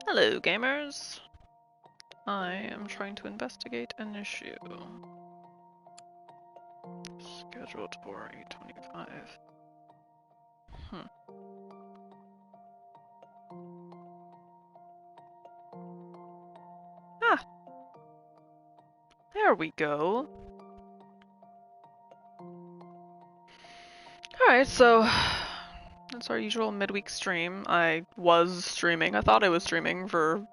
Hello, gamers. I am trying to investigate an issue. Scheduled for 8:25. Ah! There we go. Alright, so that's our usual midweek stream. I was streaming. I thought I was streaming for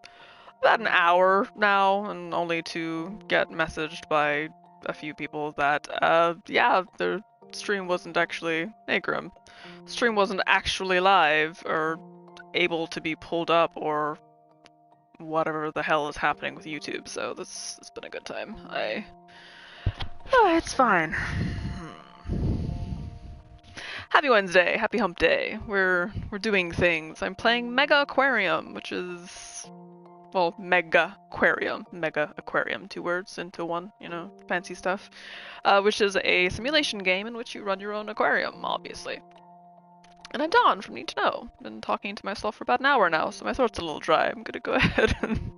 about an hour now, and only to get messaged by a few people that, yeah, their stream wasn't actually, hey Grim, stream wasn't actually live, or able to be pulled up, or whatever the hell is happening with YouTube, so this has been a good time. It's fine. Happy Wednesday, happy hump day. We're doing things. I'm playing Megaquarium, which is, well, Megaquarium, 2 words into one, you know, fancy stuff, which is a simulation game in which you run your own aquarium, obviously. And I'm Dawn from NeedtoKnow. I've been talking to myself for about an hour now, so my throat's a little dry. I'm gonna go ahead and...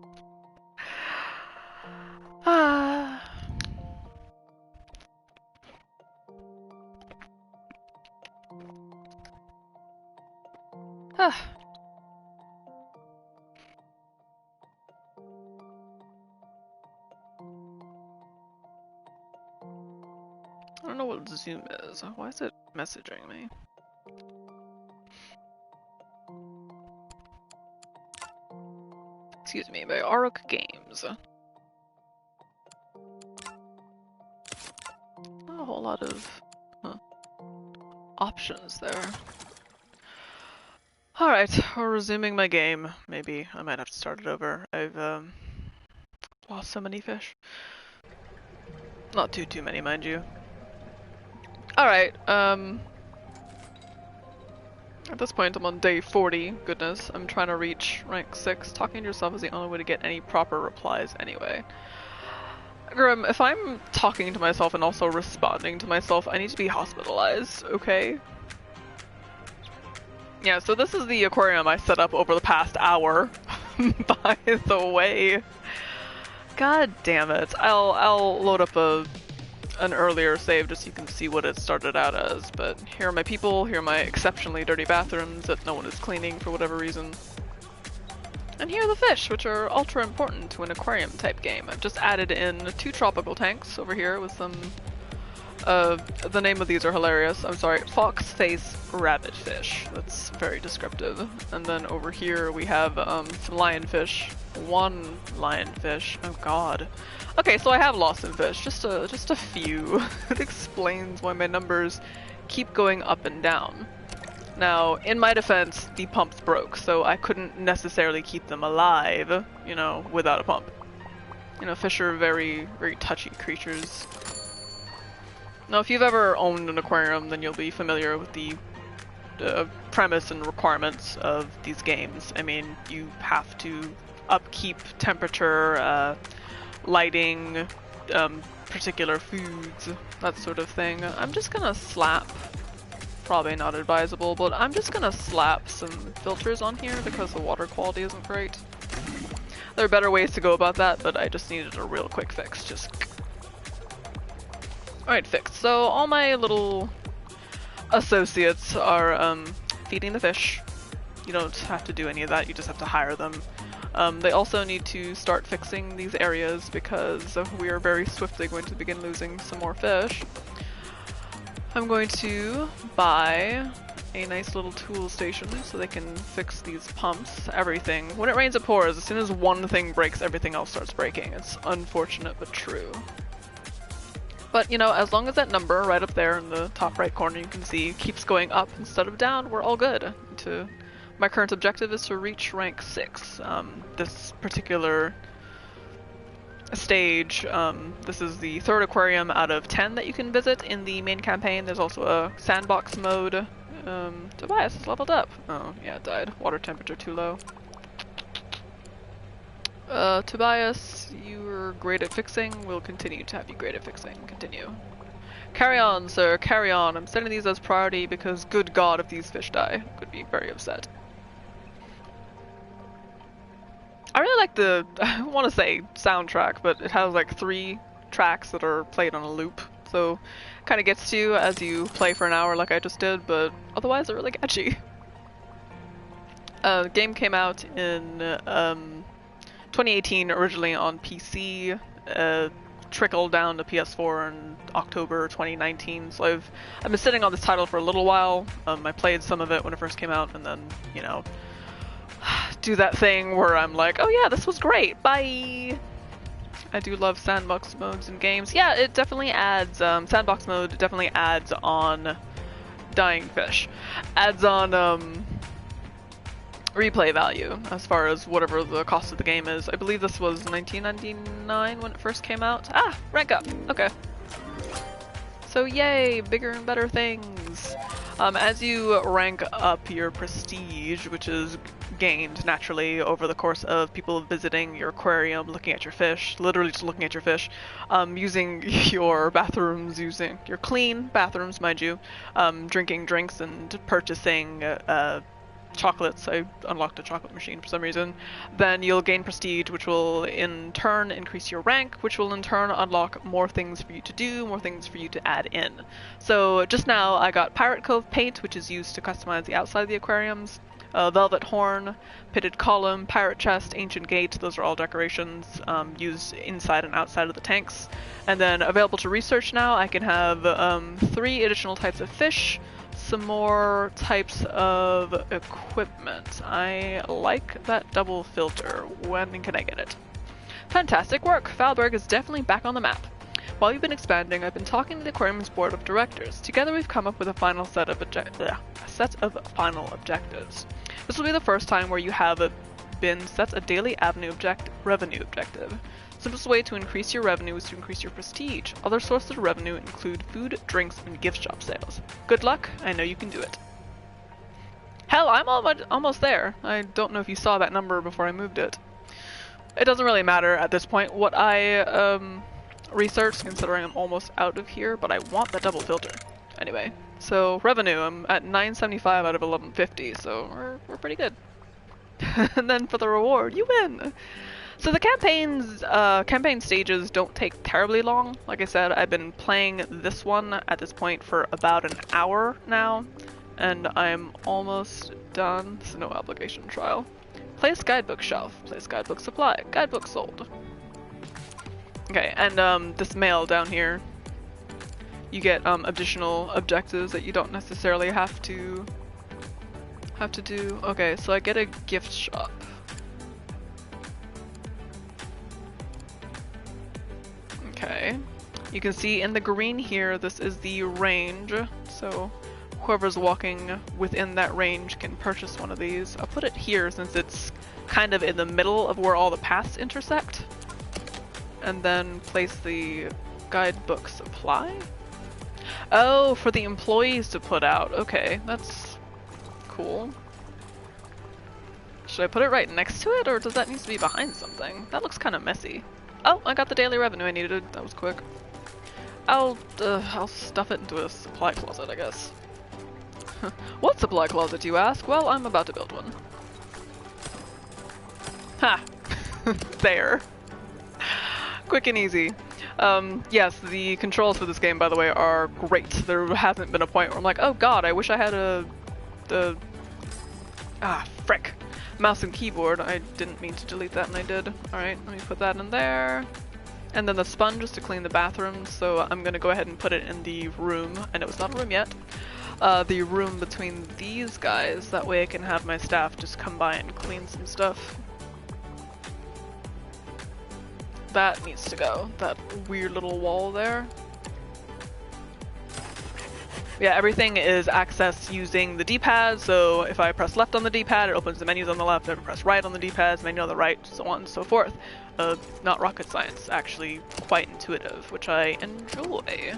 I don't know what Zoom is. Why is it messaging me? Excuse me, by Aruk Games. Not a whole lot of options there. Alright, we're resuming my game. Maybe I might have to start it over. I've lost so many fish. Not too many, mind you. Alright, at this point I'm on day 40, goodness. I'm trying to reach rank 6. Talking to yourself is the only way to get any proper replies anyway. Grim, if I'm talking to myself and also responding to myself, I need to be hospitalized, okay? Yeah, so this is the aquarium I set up over the past hour, by the way. God damn it. I'll load up an earlier save just so you can see what it started out as, but here are my people, here are my exceptionally dirty bathrooms that no one is cleaning for whatever reason. And here are the fish, which are ultra important to an aquarium type game. I've just added in 2 tropical tanks over here with some, the name of these are hilarious, I'm sorry, fox face rabbitfish. That's very descriptive. And then over here we have some lionfish. 1 lionfish. Oh god. Okay, so I have lost some fish, just a few. It explains why my numbers keep going up and down. Now, in my defense, the pumps broke, so I couldn't necessarily keep them alive, you know, without a pump. You know, fish are very touchy creatures. Now, if you've ever owned an aquarium, then you'll be familiar with the premise and requirements of these games. I mean, you have to upkeep temperature, lighting, particular foods, that sort of thing. I'm just gonna slap, probably not advisable, but I'm just gonna slap some filters on here because the water quality isn't great. There are better ways to go about that, but I just needed a real quick fix, just... Alright, fixed. So all my little associates are feeding the fish. You don't have to do any of that, you just have to hire them. They also need to start fixing these areas because we are very swiftly going to begin losing some more fish. I'm going to buy a nice little tool station so they can fix these pumps, everything. When it rains it pours. As soon as one thing breaks, everything else starts breaking. It's unfortunate but true. But, you know, as long as that number right up there in the top right corner you can see keeps going up instead of down, we're all good. My current objective is to reach rank 6. This particular stage, this is the 3rd aquarium out of 10 that you can visit in the main campaign. There's also a sandbox mode. Tobias is leveled up. Oh, yeah, it died. Water temperature too low. Tobias, you were great at fixing. We'll continue to have you great at fixing. Continue. Carry on, sir, carry on. I'm setting these as priority because, good god, if these fish die, I could be very upset. I really like the, I want to say soundtrack, but it has like 3 tracks that are played on a loop. So kind of gets to you as you play for an hour like I just did, but otherwise they're really catchy. The game came out in 2018, originally on PC, trickled down to PS4 in October 2019, so I've been sitting on this title for a little while. I played some of it when it first came out, and then, you know, do that thing where I'm like, oh yeah, this was great, bye! I do love sandbox modes in games. Yeah, it definitely adds, sandbox mode definitely adds on dying fish. Adds on, replay value as far as whatever the cost of the game is. I believe this was $19.99 when it first came out. Ah, rank up. Okay. So yay, bigger and better things. As you rank up your prestige, which is gained naturally over the course of people visiting your aquarium, looking at your fish, literally just looking at your fish, using your bathrooms, using your clean bathrooms, mind you, drinking drinks and purchasing chocolates. I unlocked a chocolate machine for some reason. Then you'll gain prestige, which will in turn increase your rank, which will in turn unlock more things for you to do, more things for you to add in. So just now I got Pirate Cove paint, which is used to customize the outside of the aquariums. Velvet horn, pitted column, pirate chest, ancient gate, those are all decorations used inside and outside of the tanks. And then available to research now, I can have 3 additional types of fish, some more types of equipment. I like that double filter. When can I get it? Fantastic work! Valberg is definitely back on the map. While you've been expanding, I've been talking to the aquarium's board of directors. Together we've come up with a final set of final objectives. This will be the first time where you have been set a daily revenue objective. Simplest way to increase your revenue is to increase your prestige. Other sources of revenue include food, drinks, and gift shop sales. Good luck, I know you can do it. Hell, I'm almost there. I don't know if you saw that number before I moved it. It doesn't really matter at this point what I researched, considering I'm almost out of here, but I want the double filter. Anyway, so revenue, I'm at 975 out of 1150, so we're pretty good. And then for the reward, you win! So the campaign stages don't take terribly long. Like I said, I've been playing this one at this point for about an hour now, and I'm almost done. This is no obligation trial. Place guidebook shelf, place guidebook supply, guidebook sold. Okay, and this mail down here, you get additional objectives that you don't necessarily have to do. Okay, so I get a gift shop. Okay, you can see in the green here, this is the range, so whoever's walking within that range can purchase one of these. I'll put it here since it's kind of in the middle of where all the paths intersect. And then place the guidebook supply. Oh, for the employees to put out. Okay, that's cool. Should I put it right next to it, or does that need to be behind something? That looks kind of messy. Oh, I got the daily revenue I needed. That was quick. I'll stuff it into a supply closet, I guess. What supply closet, you ask? Well, I'm about to build one. Ha! There. Quick and easy. Yes, the controls for this game, by the way, are great. There hasn't been a point where I'm like, oh god, I wish I had frick. Mouse and keyboard. I didn't mean to delete that and I did. Alright, let me put that in there. And then the sponge is to clean the bathroom, so I'm gonna go ahead and put it in the room. I know it's not a room yet. The room between these guys, that way I can have my staff just come by and clean some stuff. That needs to go. That weird little wall there. Yeah, everything is accessed using the D-pad, so if I press left on the D-pad, it opens the menus on the left. If I press right on the D-pad, menu on the right, so on and so forth. Not rocket science, actually quite intuitive, which I enjoy.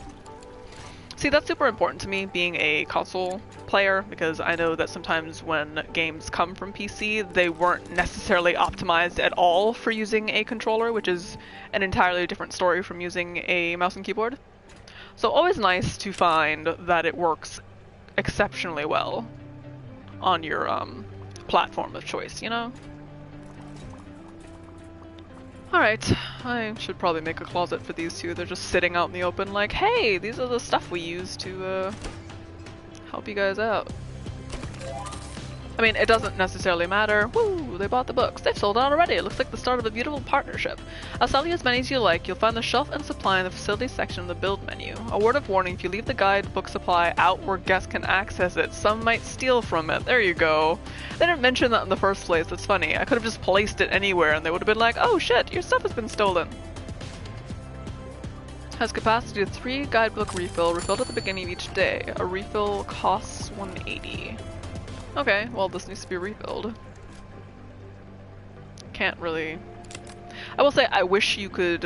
See, that's super important to me, being a console player, because I know that sometimes when games come from PC, they weren't necessarily optimized at all for using a controller, which is an entirely different story from using a mouse and keyboard. So always nice to find that it works exceptionally well on your platform of choice, you know? Alright, I should probably make a closet for these two. They're just sitting out in the open like, hey, these are the stuff we use to help you guys out. I mean, it doesn't necessarily matter. Woo, they bought the books. They've sold out already. It looks like the start of a beautiful partnership. I'll sell you as many as you like. You'll find the shelf and supply in the facilities section of the build menu. A word of warning, if you leave the guide book supply out where guests can access it, some might steal from it. There you go. They didn't mention that in the first place. That's funny. I could have just placed it anywhere and they would have been like, oh shit, your stuff has been stolen. Has capacity to 3 guidebook refill, refilled at the beginning of each day. A refill costs 180. Okay, well this needs to be refilled. Can't really... I will say I wish you could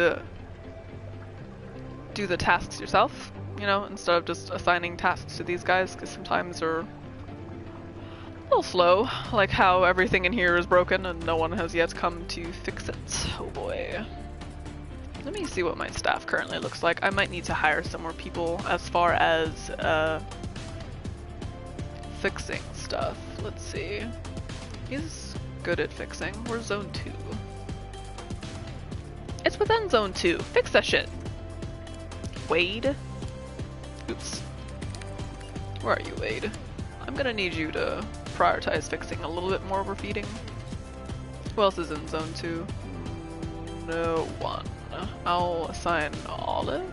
do the tasks yourself, you know, instead of just assigning tasks to these guys, because sometimes they're a little slow, like how everything in here is broken and no one has yet come to fix it. Oh boy. Let me see what my staff currently looks like. I might need to hire some more people as far as fixing stuff. Let's see. He's good at fixing. We're zone 2. It's within zone 2. Fix that shit. Wade? Oops. Where are you, Wade? I'm gonna need you to prioritize fixing a little bit more overfeeding. Who else is in zone 2? No one. I'll assign Olive?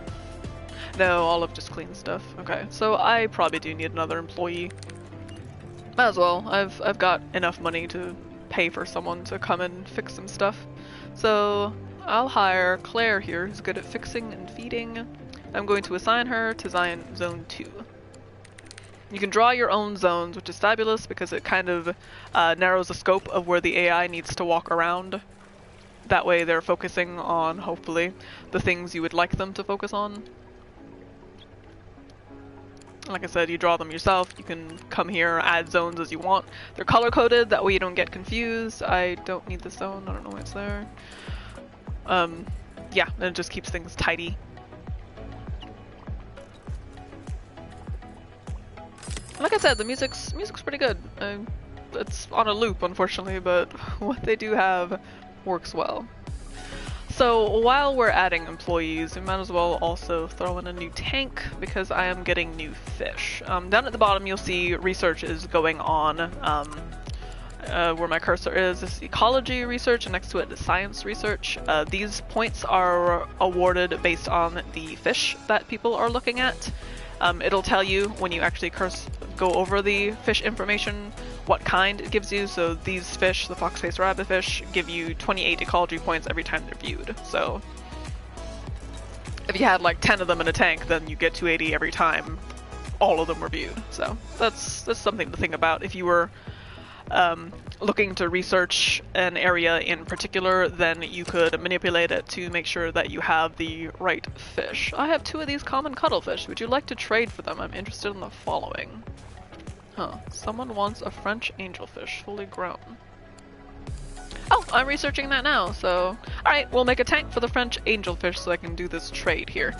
No, Olive just cleans stuff. Okay, so I probably do need another employee. Might as well. I've got enough money to pay for someone to come and fix some stuff. So I'll hire Claire here, who's good at fixing and feeding. I'm going to assign her to zone 2. You can draw your own zones, which is fabulous because it kind of narrows the scope of where the AI needs to walk around. That way they're focusing on, hopefully, the things you would like them to focus on. Like I said, you draw them yourself. You can come here, add zones as you want. They're color-coded, that way you don't get confused. I don't need this zone, I don't know why it's there. Yeah, and it just keeps things tidy. Like I said, the music's pretty good. It's on a loop, unfortunately, but what they do have works well. So while we're adding employees, we might as well also throw in a new tank because I am getting new fish. Down at the bottom you'll see research is going on. Where my cursor is ecology research, and next to it is science research. These points are awarded based on the fish that people are looking at. It'll tell you when you actually go over the fish information what kind it gives you. So these fish, the fox-faced rabbitfish, give you 28 ecology points every time they're viewed. So if you had like 10 of them in a tank, then you get 280 every time all of them were viewed. So that's something to think about. If you were looking to research an area in particular, then you could manipulate it to make sure that you have the right fish. I have 2 of these common cuttlefish. Would you like to trade for them? I'm interested in the following. Huh. Someone wants a French angelfish, fully grown. Oh, I'm researching that now, so... Alright, we'll make a tank for the French angelfish so I can do this trade here.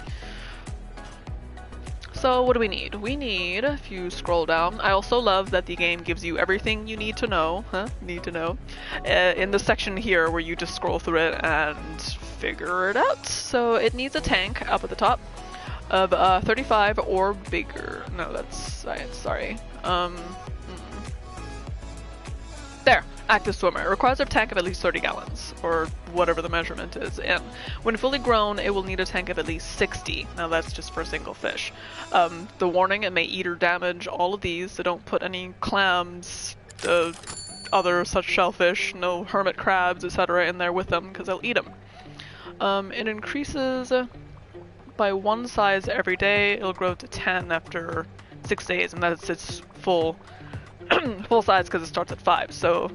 So what do we need? We need, if you scroll down, I also love that the game gives you everything you need to know, need to know, in the section here where you just scroll through it and figure it out. So it needs a tank up at the top of 35 or bigger. No, that's science, sorry. There, active swimmer. It requires a tank of at least 30 gallons, or whatever the measurement is, and when fully grown, it will need a tank of at least 60. Now that's just for a single fish. The warning, it may eat or damage all of these, so don't put any clams, other such shellfish, no hermit crabs, etc. in there with them, because they'll eat them. It increases by 1 size every day. It'll grow to 10 after 6 days, and that's its full full size because it starts at 5. So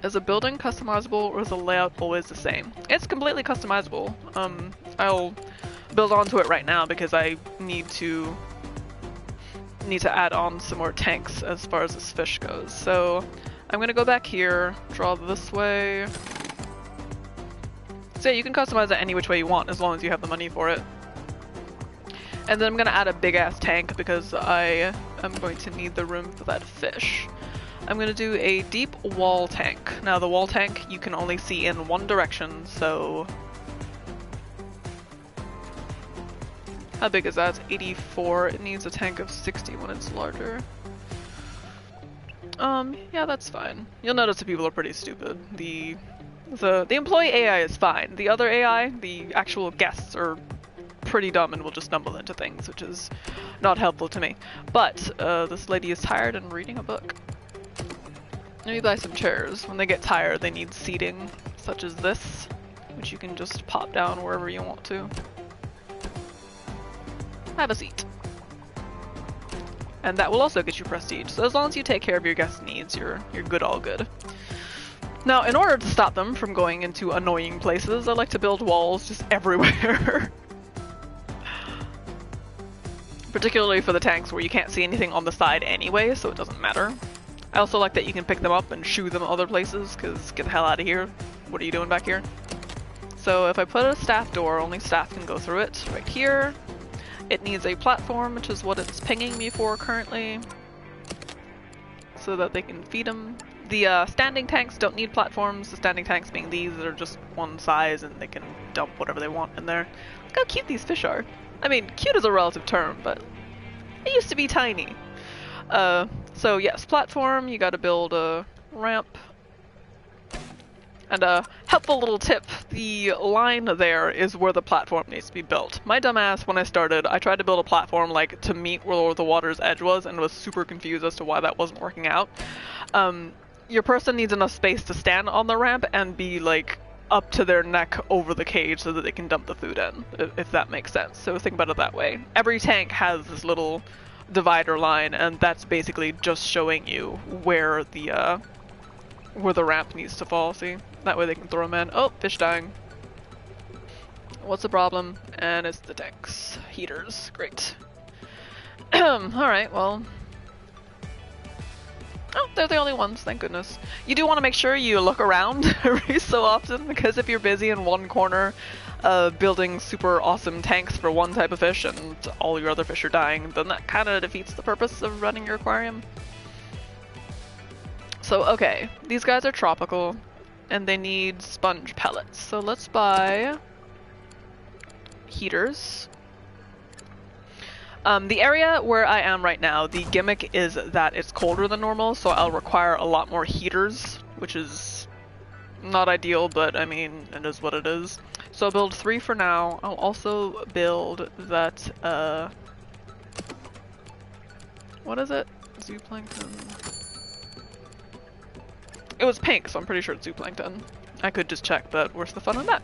is a building customizable or is the layout always the same? It's completely customizable. I'll build onto it right now because I need to add on some more tanks as far as this fish goes. So I'm gonna go back here, draw this way. So yeah, you can customize it any which way you want as long as you have the money for it. And then I'm gonna add a big ass tank because I am going to need the room for that fish. I'm gonna do a deep wall tank. Now the wall tank you can only see in one direction, so... How big is that? It's 84. It needs a tank of 60 when it's larger. Yeah, that's fine. You'll notice the people are pretty stupid. The employee AI is fine. The other AI, the actual guests, are pretty dumb and will just stumble into things, which is not helpful to me. But, this lady is tired and reading a book. Let me buy some chairs. When they get tired, they need seating, such as this, which you can just pop down wherever you want to. Have a seat. And that will also get you prestige. So as long as you take care of your guests' needs, you're good, all good. Now, in order to stop them from going into annoying places, I like to build walls just everywhere. Particularly for the tanks where you can't see anything on the side anyway, so it doesn't matter. I also like that you can pick them up and shoo them other places, because get the hell out of here. What are you doing back here? So if I put a staff door, only staff can go through it. Right here. It needs a platform, which is what it's pinging me for currently, so that they can feed them. The standing tanks don't need platforms. The standing tanks being these that are just one size and they can dump whatever they want in there. Look how cute these fish are. I mean, cute is a relative term, but they used to be tiny. So yes, platform, you gotta build a ramp. And a helpful little tip, the line there is where the platform needs to be built. My dumbass, when I started, I tried to build a platform like to meet where the water's edge was and was super confused as to why that wasn't working out. Your person needs enough space to stand on the ramp and be like up to their neck over the cage so that they can dump the food in, if that makes sense. So think about it that way. Every tank has this little divider line, and that's basically just showing you where the ramp needs to fall, see? That way they can throw them in. Oh, fish dying. What's the problem? And it's the tanks. Heaters. Great. Alright, well... Oh, they're the only ones, thank goodness. You do want to make sure you look around every so often, because if you're busy in one corner building super awesome tanks for one type of fish and all your other fish are dying, then that kind of defeats the purpose of running your aquarium. So, okay, these guys are tropical, and they need sponge pellets. So let's buy heaters. The area where I am right now, the gimmick is that it's colder than normal, so I'll require a lot more heaters, which is not ideal, but I mean, it is what it is. So I'll build 3 for now. I'll also build that, what is it? Zooplankton. It was pink, so I'm pretty sure it's zooplankton. I could just check, but where's the fun in that?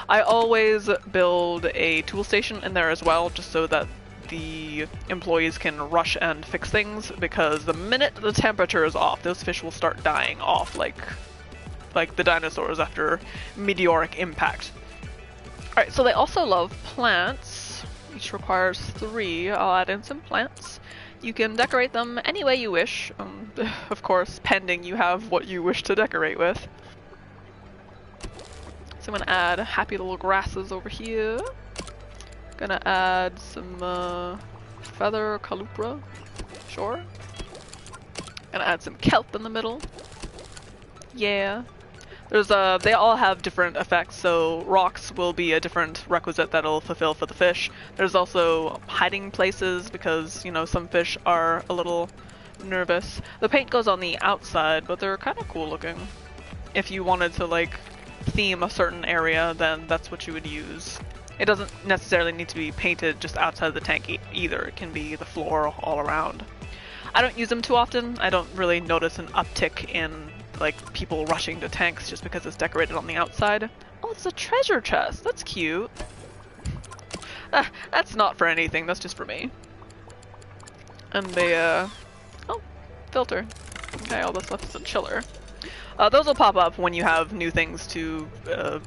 I always build a tool station in there as well, just so that the employees can rush and fix things, because the minute the temperature is off, those fish will start dying off like the dinosaurs after meteoric impact. Alright, so they also love plants. Each requires 3. I'll add in some plants. You can decorate them any way you wish, of course, pending you have what you wish to decorate with. So I'm gonna add happy little grasses over here. Gonna add some feather calupra, sure. Gonna add some kelp in the middle. Yeah. There's they all have different effects, so rocks will be a different requisite that'll fulfill for the fish. There's also hiding places because, you know, some fish are a little nervous. The paint goes on the outside, but they're kind of cool looking. If you wanted to, like, theme a certain area, then that's what you would use. It doesn't necessarily need to be painted just outside the tank either. It can be the floor all around. I don't use them too often. I don't really notice an uptick in like people rushing to tanks just because it's decorated on the outside. Oh, it's a treasure chest. That's cute. That's not for anything. That's just for me. And they oh, filter. Okay, all that's left is a chiller. Those will pop up when you have new things to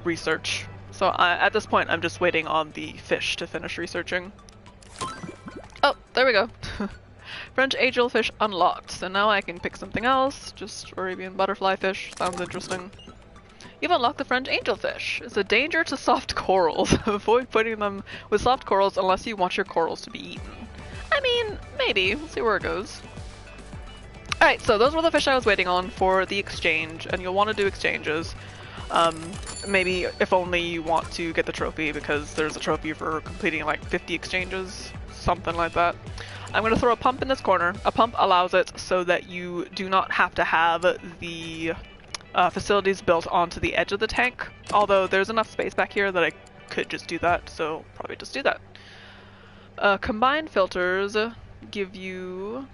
research. So at this point, I'm just waiting on the fish to finish researching. Oh, there we go. French angelfish unlocked. So now I can pick something else. Just Arabian butterfly fish. Sounds interesting. You've unlocked the French angelfish. It's a danger to soft corals. Avoid putting them with soft corals unless you want your corals to be eaten. I mean, maybe. We'll see where it goes. Alright, so those were the fish I was waiting on for the exchange, and you'll want to do exchanges. Maybe if only you want to get the trophy, because there's a trophy for completing like 50 exchanges, something like that. I'm going to throw a pump in this corner. A pump allows it so that you do not have to have the facilities built onto the edge of the tank, although there's enough space back here that I could just do that, so probably just do that. Combined filters give you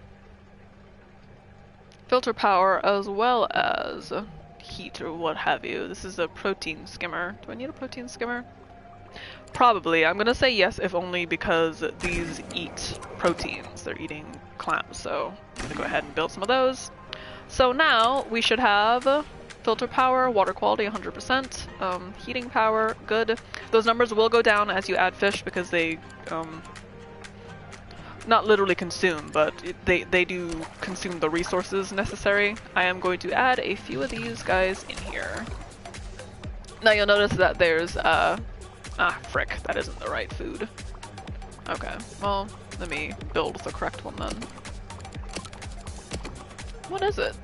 filter power as well as heat or what have you. This is a protein skimmer. Do I need a protein skimmer? Probably. I'm gonna say yes, if only because these eat proteins. They're eating clams, so I'm gonna go ahead and build some of those. So now we should have filter power, water quality 100%, heating power, good. Those numbers will go down as you add fish because they not literally consume, but they do consume the resources necessary. I am going to add a few of these guys in here. Now you'll notice that there's, frick, that isn't the right food. Okay, well, let me build the correct one then. What is it?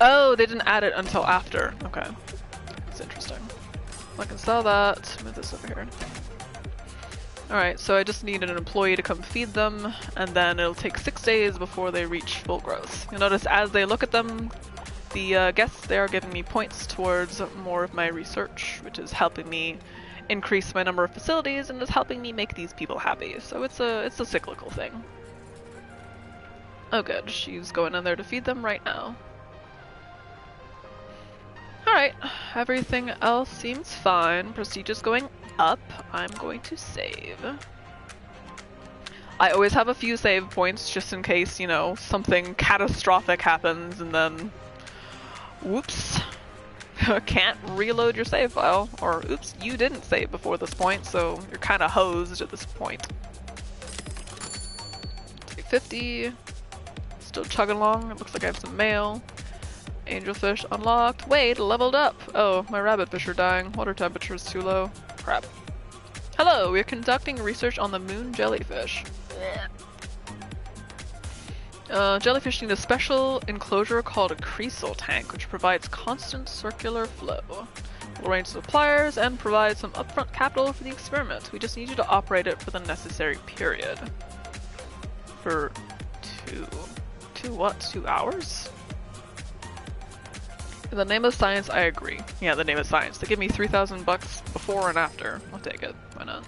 Oh, they didn't add it until after. Okay, that's interesting. I can sell that, move this over here. Alright, so I just need an employee to come feed them, and then it'll take 6 days before they reach full growth. You'll notice as they look at them, the guests there are giving me points towards more of my research, which is helping me increase my number of facilities and is helping me make these people happy. So it's a cyclical thing. Oh good, she's going in there to feed them right now. Alright, everything else seems fine. Prestige is going up. I'm going to save. I always have a few save points just in case, you know, something catastrophic happens and then whoops, can't reload your save file, or oops, you didn't save before this point, so you're kind of hosed at this point. 350, still chugging along. It looks like I have some mail. Angelfish unlocked. Wait, leveled up. Oh, my rabbitfish are dying. Water temperature is too low. Crap. Hello, we're conducting research on the moon jellyfish. Jellyfish need a special enclosure called a creasel tank, which provides constant circular flow. We'll arrange suppliers and provide some upfront capital for the experiment. We just need you to operate it for the necessary period. For 2 hours? In the name of science, I agree. Yeah, the name of science. They give me 3,000 bucks before and after. I'll take it. Why not?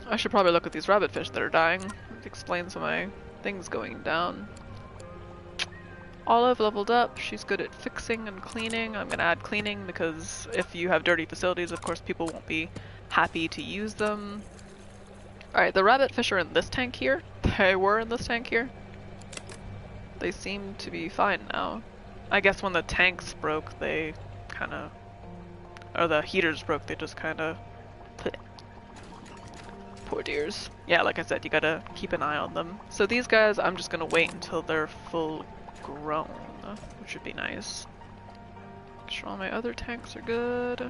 I should probably look at these rabbitfish that are dying. It explains my things going down. Olive leveled up. She's good at fixing and cleaning. I'm gonna add cleaning because if you have dirty facilities, of course people won't be happy to use them. Alright, the rabbitfish are in this tank here. They were in this tank here. They seem to be fine now. I guess when the tanks broke, they kinda... or the heaters broke, they just kinda... Poor dears. Yeah, like I said, you gotta keep an eye on them. So these guys, I'm just gonna wait until they're full grown, which would be nice. Make sure all my other tanks are good.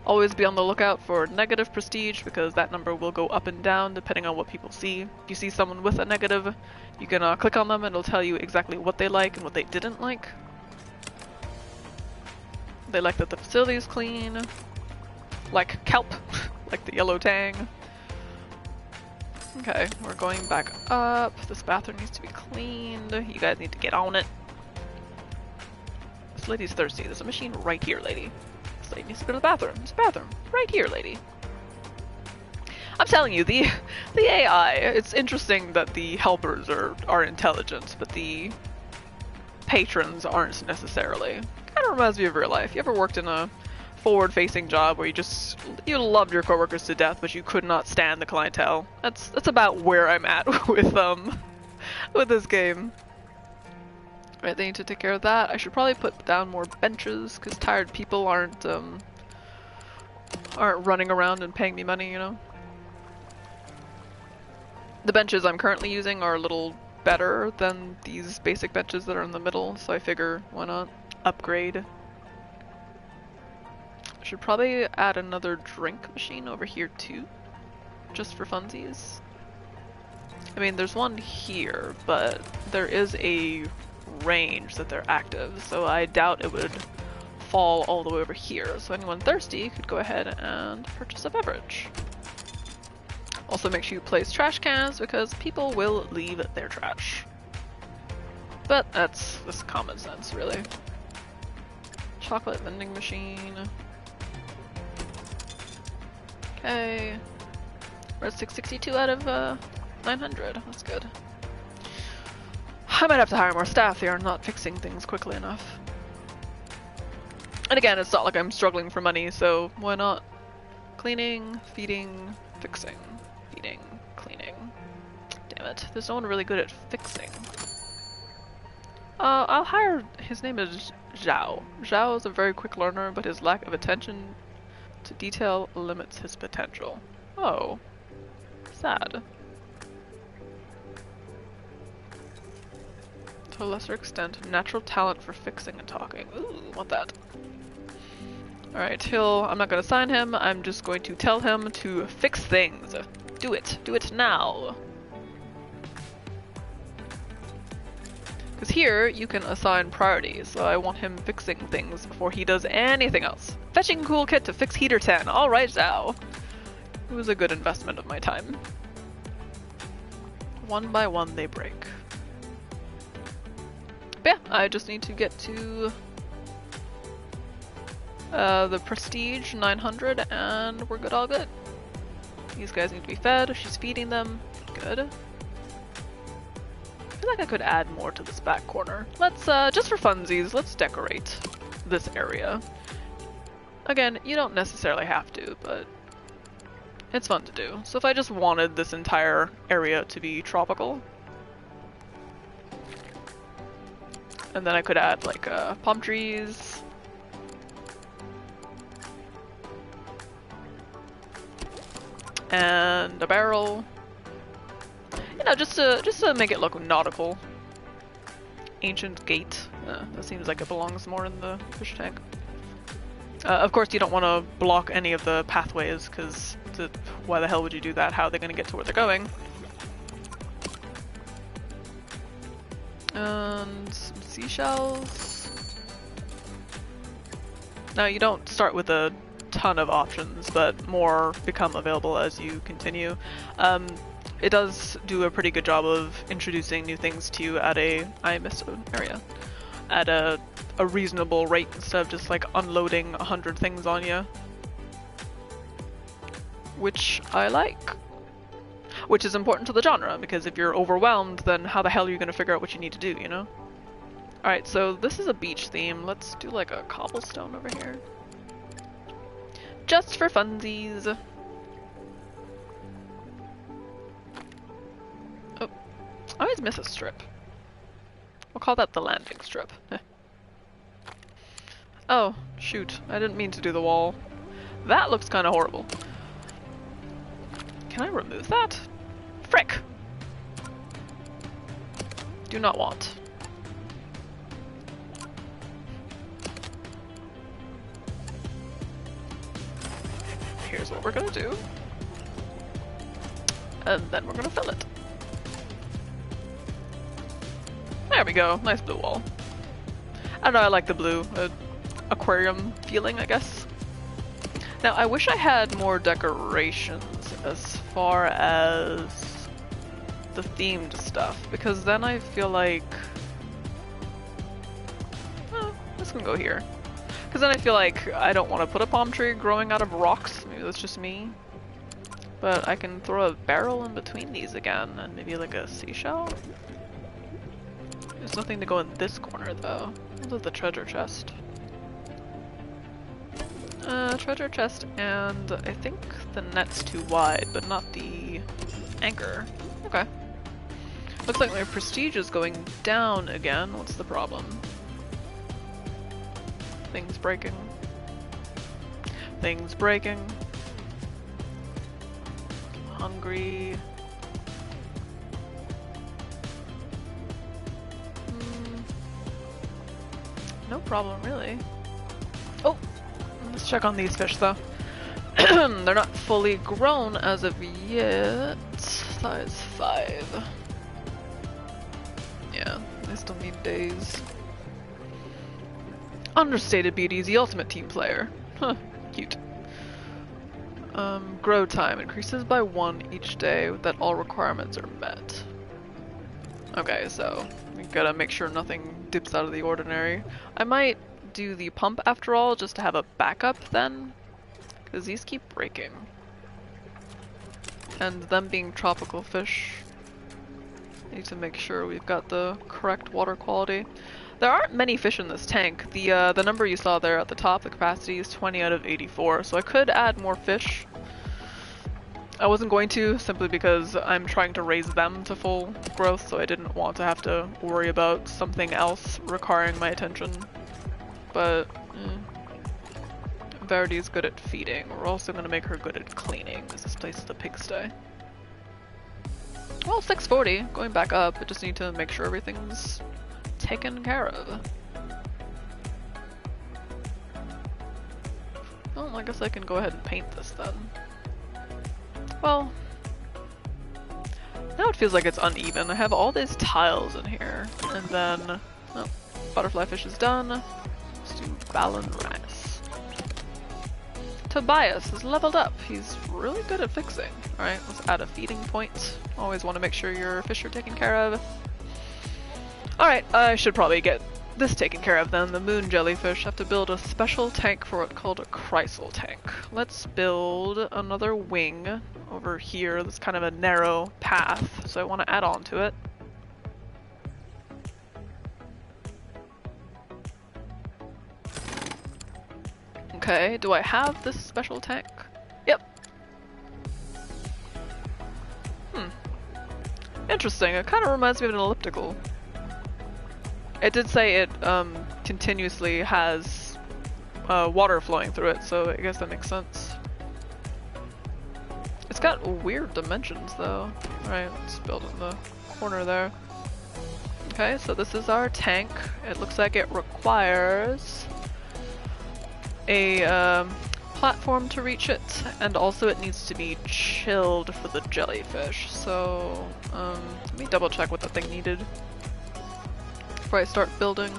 Always be on the lookout for negative prestige because that number will go up and down depending on what people see. If you see someone with a negative, you can click on them and it'll tell you exactly what they like and what they didn't like. They like that the facility is clean, like kelp, like the yellow tang. Okay, we're going back up. This bathroom needs to be cleaned. You guys need to get on it. This lady's thirsty. There's a machine right here, lady. This lady needs to go to the bathroom. There's a bathroom right here, lady. I'm telling you, the AI, it's interesting that the helpers are intelligent, but the patrons aren't necessarily. Kind of reminds me of real life. You ever worked in a forward-facing job where you loved your coworkers to death, but you could not stand the clientele? That's about where I'm at with this game. Right, they need to take care of that. I should probably put down more benches because tired people aren't running around and paying me money, you know. The benches I'm currently using are a little better than these basic benches that are in the middle, so I figure why not upgrade. I should probably add another drink machine over here too, just for funsies. I mean, there's one here, but there is a range that they're active, so I doubt it would fall all the way over here. So anyone thirsty could go ahead and purchase a beverage. Also make sure you place trash cans because people will leave their trash. But that's common sense, really. Chocolate vending machine. Okay. We're at 662 out of 900. That's good. I might have to hire more staff. They are not fixing things quickly enough. And again, it's not like I'm struggling for money, so why not? Cleaning, feeding, fixing. Feeding, cleaning. Damn it, there's no one really good at fixing. I'll hire, his name is Zhao. Zhao is a very quick learner, but his lack of attention to detail limits his potential. Oh. Sad. To a lesser extent, natural talent for fixing and talking. Ooh, want that. Alright, I'm not gonna assign him, I'm just going to tell him to fix things. Do it now. Because here, you can assign priorities, so I want him fixing things before he does anything else. Fetching cool kit to fix heater 10. Alright, Zhao. It was a good investment of my time. One by one they break. But yeah, I just need to get to the Prestige 900 and we're all good. These guys need to be fed. She's feeding them. Good. I feel like I could add more to this back corner. Let's, just for funsies, let's decorate this area. Again, you don't necessarily have to, but it's fun to do. So if I just wanted this entire area to be tropical, and then I could add like palm trees, and a barrel, you know, just to make it look nautical. Ancient gate. That seems like it belongs more in the fish tank. Of course, you don't want to block any of the pathways, because why the hell would you do that? How are they going to get to where they're going? And some seashells. Now, you don't start with a ton of options, but more become available as you continue. It does do a pretty good job of introducing new things to you at I missed an area, at a reasonable rate instead of just like unloading 100 things on you. Which I like. Which is important to the genre, because if you're overwhelmed, then how the hell are you going to figure out what you need to do, you know? Alright, so this is a beach theme. Let's do like a cobblestone over here. Just for funsies. Oh, I always miss a strip. We'll call that the landing strip. Oh, shoot. I didn't mean to do the wall. That looks kind of horrible. Can I remove that? Frick! Do not want. Here's what we're gonna do. And then we're gonna fill it. There we go. Nice blue wall. I don't know, I like the blue. Aquarium feeling, I guess. Now, I wish I had more decorations as far as the themed stuff, because then I feel like... Oh, this can go here. Because then I feel like I don't want to put a palm tree growing out of rocks. Maybe that's just me. But I can throw a barrel in between these again, and maybe like a seashell? There's nothing to go in this corner, though. What is the treasure chest? Treasure chest, and I think the net's too wide, but not the anchor. Okay. Looks like my prestige is going down again. What's the problem? Things breaking. Things breaking. Hungry. No problem, really. Oh! Let's check on these fish, though. They're not fully grown as of yet. Size 5. Yeah, I still need days. Understated beauty is the ultimate team player. Huh, cute. Grow time increases by 1 each day that all requirements are met. Okay, so we gotta make sure nothing dips out of the ordinary. I might do the pump after all, just to have a backup then, because these keep breaking. And them being tropical fish, I need to make sure we've got the correct water quality. There aren't many fish in this tank. The number you saw there at the top, the capacity is 20 out of 84, so I could add more fish. I wasn't going to, simply because I'm trying to raise them to full growth, so I didn't want to have to worry about something else requiring my attention. But, Verity's good at feeding. We're also going to make her good at cleaning, because this place is a pigsty. Well, 640, going back up, I just need to make sure everything's taken care of. Well, I guess I can go ahead and paint this then. Well, now it feels like it's uneven. I have all these tiles in here, and then, oh, butterfly fish is done. Let's do Balon rice. Tobias is leveled up. He's really good at fixing. Alright, let's add a feeding point. Always want to make sure your fish are taken care of. Alright, I should probably get this taken care of then. The moon jellyfish. Have to build a special tank for it called a chrysal tank. Let's build another wing over here. That's kind of a narrow path, so I want to add on to it. Okay, do I have this special tank? Yep. Interesting, it kind of reminds me of an elliptical. It did say it continuously has water flowing through it, so I guess that makes sense. It's got weird dimensions though. Alright, let's build in the corner there. Okay, so this is our tank. It looks like it requires a platform to reach it, and also it needs to be chilled for the jellyfish. So let me double check what the thing needed before I start building.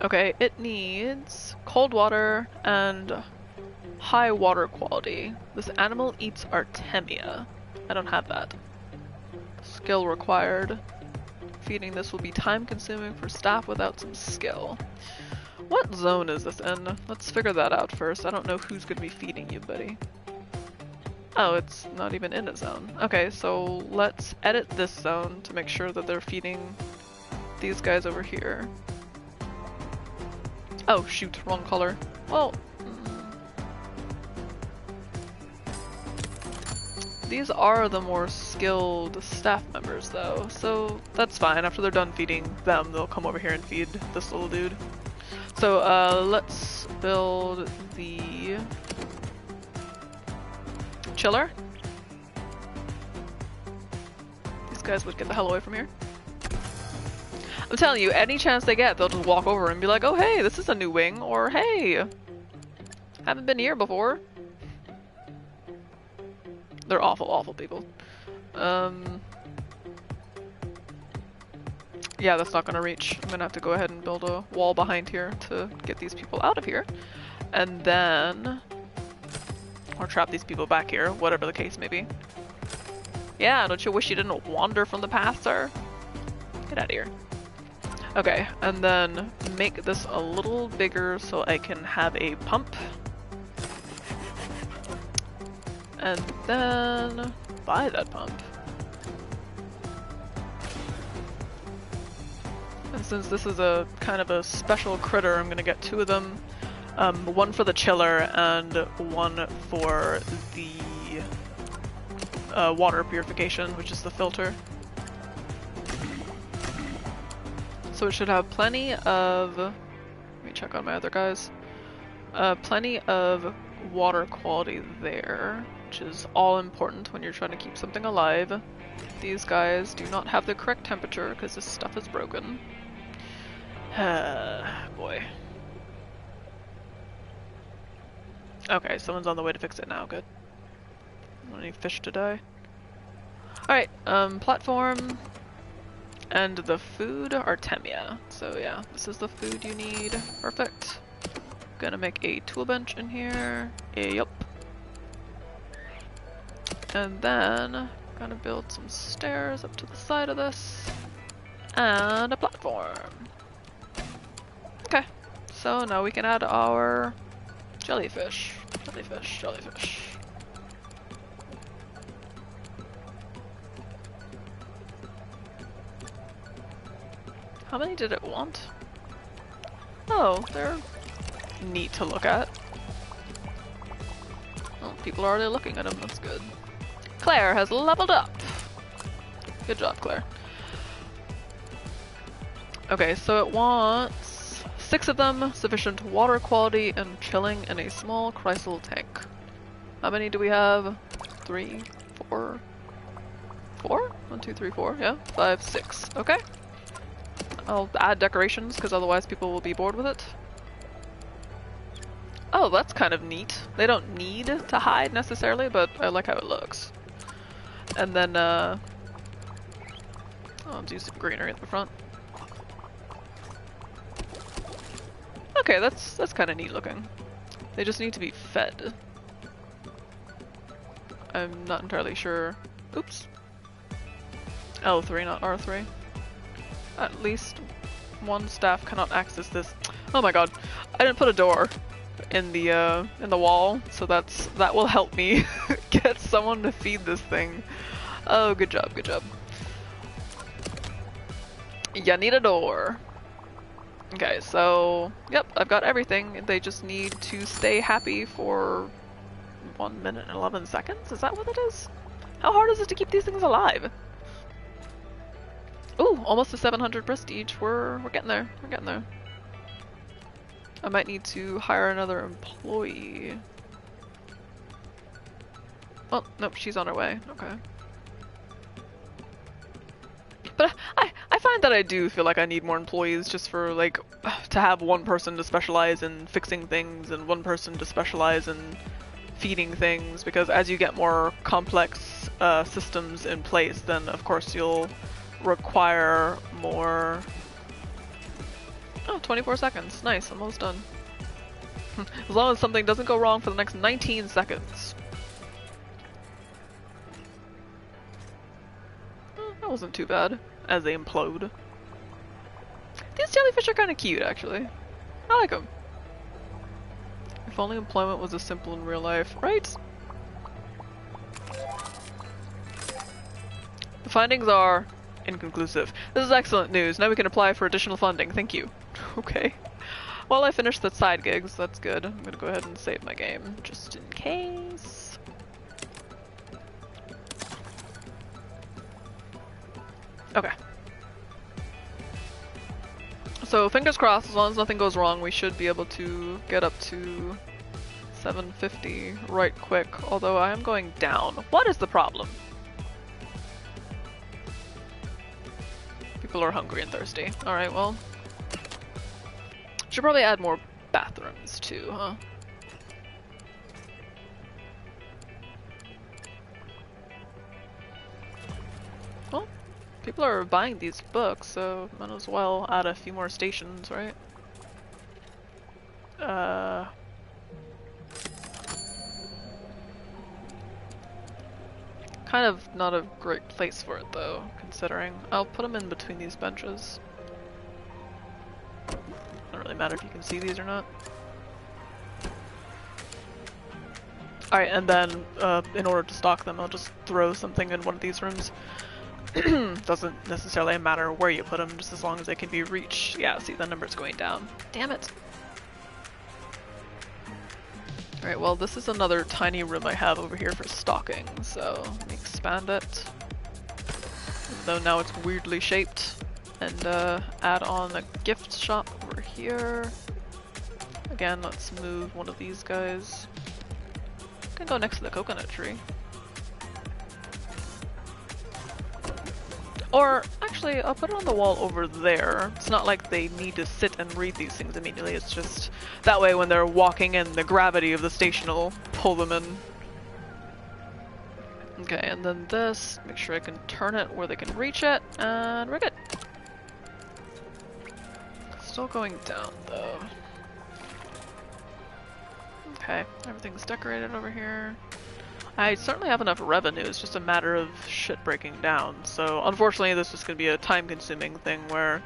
Okay, it needs cold water and high water quality. This animal eats Artemia. I don't have that. Skill required. Feeding this will be time consuming for staff without some skill. What zone is this in? Let's figure that out first. I don't know who's gonna be feeding you, buddy. Oh, it's not even in a zone. Okay, so let's edit this zone to make sure that they're feeding these guys over here. Oh shoot, wrong color. Well, these are the more skilled staff members though, so that's fine. After they're done feeding them, they'll come over here and feed this little dude. So let's build the chiller. These guys would get the hell away from here. I'm telling you, any chance they get, they'll just walk over and be like, oh hey, this is a new wing, or hey, haven't been here before. They're awful, awful people. Yeah, that's not gonna reach. I'm gonna have to go ahead and build a wall behind here to get these people out of here. And then, or trap these people back here, whatever the case may be. Yeah, don't you wish you didn't wander from the path, sir? Get out of here. Okay, and then make this a little bigger so I can have a pump. And then buy that pump. And since this is a kind of a special critter, I'm gonna get 2 of them. One for the chiller and one for the water purification, which is the filter. So it should have plenty of, let me check on my other guys, plenty of water quality there, which is all important when you're trying to keep something alive. These guys do not have the correct temperature because this stuff is broken. Boy. Okay, someone's on the way to fix it now, good. want any fish to die. Alright, platform and the food, Artemia. So yeah, this is the food you need. Perfect. Gonna make a tool bench in here. Yup. And then gonna build some stairs up to the side of this. And a platform. Okay, so now we can add our jellyfish. Jellyfish, jellyfish. How many did it want? Oh, they're neat to look at. Well, people are already looking at them, that's good. Claire has leveled up! Good job, Claire. Okay, so it wants 6 of them, sufficient water quality, and chilling in a small chrysal tank. How many do we have? 3, 4? 4? 1, 2, 3, 4, yeah? 5, 6. Okay. I'll add decorations, because otherwise people will be bored with it. Oh, that's kind of neat. They don't need to hide necessarily, but I like how it looks. And then, I'll do some greenery at the front. Okay, that's kind of neat looking. They just need to be fed. I'm not entirely sure. Oops. L3, not R3. At least one staff cannot access this. Oh my god, I didn't put a door in the wall, so that will help me get someone to feed this thing. Oh, good job, good job. You need a door. Okay, so yep, I've got everything. They just need to stay happy for 1 minute and 11 seconds. Is that what it is? How hard is it to keep these things alive? Ooh, almost to 700 prestige. We're getting there. We're getting there. I might need to hire another employee. Oh, nope, she's on her way. Okay. But I find that I do feel like I need more employees just for, like, to have one person to specialize in fixing things and one person to specialize in feeding things, because as you get more complex systems in place, then of course you'll require more. Oh, 24 seconds. Nice, almost done. As long as something doesn't go wrong for the next 19 seconds. That wasn't too bad, as they implode. These jellyfish are kind of cute, actually. I like them. If only employment was as simple in real life, right? The findings are inconclusive. This is excellent news. Now we can apply for additional funding. Thank you. Okay. Well, I finished the side gigs. That's good. I'm gonna go ahead and save my game, just in case. Okay. So, fingers crossed, as long as nothing goes wrong, we should be able to get up to 750 right quick. Although I am going down. What is the problem? People are hungry and thirsty. Alright, well. Should probably add more bathrooms too, huh? Well, people are buying these books, so might as well add a few more stations, right? Kind of not a great place for it though, considering. I'll put them in between these benches. Doesn't really matter if you can see these or not. Alright, and then in order to stock them, I'll just throw something in one of these rooms. Doesn't necessarily matter where you put them, just as long as they can be reached. Yeah, see, the number's going down. Damn it! Alright, well, this is another tiny room I have over here for stocking, so let me expand it. Even though now it's weirdly shaped. And add on a gift shop over here. Again, let's move one of these guys. Can go next to the coconut tree. Or, actually, I'll put it on the wall over there. It's not like they need to sit and read these things immediately, it's just that way when they're walking in, the gravity of the station will pull them in. Okay, and then this, make sure I can turn it where they can reach it, and we're good. Still going down though. Okay, everything's decorated over here. I certainly have enough revenue, it's just a matter of shit breaking down. So unfortunately this is going to be a time-consuming thing where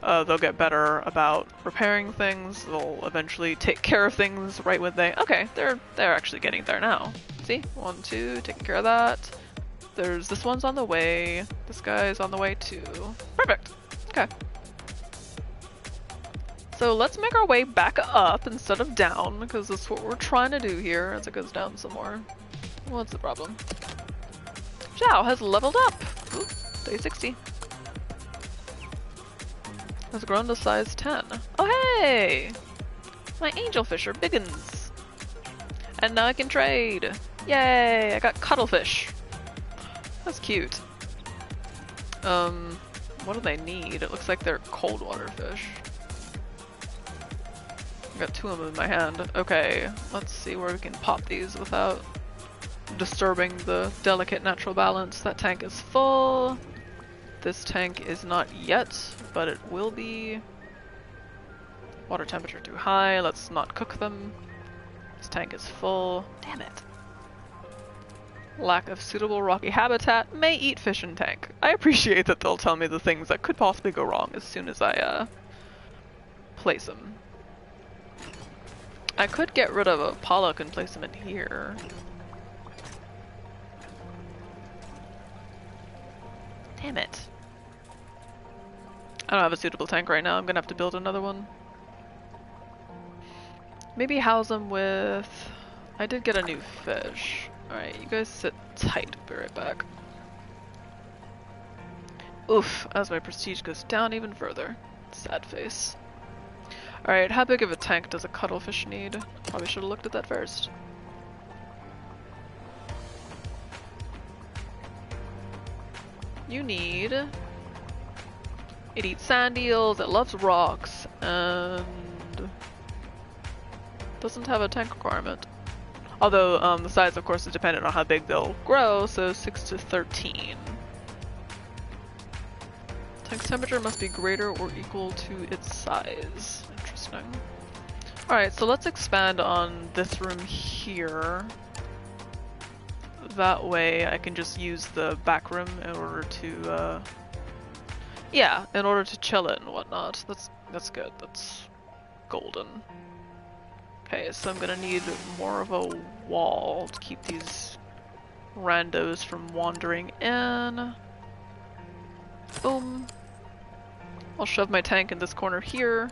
they'll get better about repairing things, they'll eventually take care of things right when they... Okay, they're actually getting there now. See? 1, 2, taking care of that. There's... this one's on the way. This guy's on the way too. Perfect! Okay. So let's make our way back up instead of down, because that's what we're trying to do here as it goes down some more. What's the problem? Zhao has leveled up! Ooh, day 60. Has grown to size 10. Oh hey! My angelfish are biggins! And now I can trade! Yay! I got cuttlefish! That's cute. What do they need? It looks like they're cold water fish. I've got 2 of them in my hand. Okay, let's see where we can pop these without disturbing the delicate natural balance. That tank is full. This tank is not yet, but it will be. Water temperature too high, let's not cook them. This tank is full. Damn it. Lack of suitable rocky habitat may eat fish in tank. I appreciate that they'll tell me the things that could possibly go wrong as soon as I place them. I could get rid of a pollock and place them in here. Damn it. I don't have a suitable tank right now, I'm gonna have to build another one. Maybe house them with... I did get a new fish. Alright, you guys sit tight, I'll be right back. Oof, as my prestige goes down even further. Sad face. Alright, how big of a tank does a cuttlefish need? Probably should have looked at that first. You need... It eats sand eels, it loves rocks, and... doesn't have a tank requirement. Although, the size of course is dependent on how big they'll grow, so 6 to 13. Tank's temperature must be greater or equal to its size. Interesting. Alright, so let's expand on this room here. That way I can just use the back room in order to, yeah, in order to chill it and whatnot. That's good, that's golden. Okay, so I'm gonna need more of a wall to keep these randos from wandering in. Boom. I'll shove my tank in this corner here.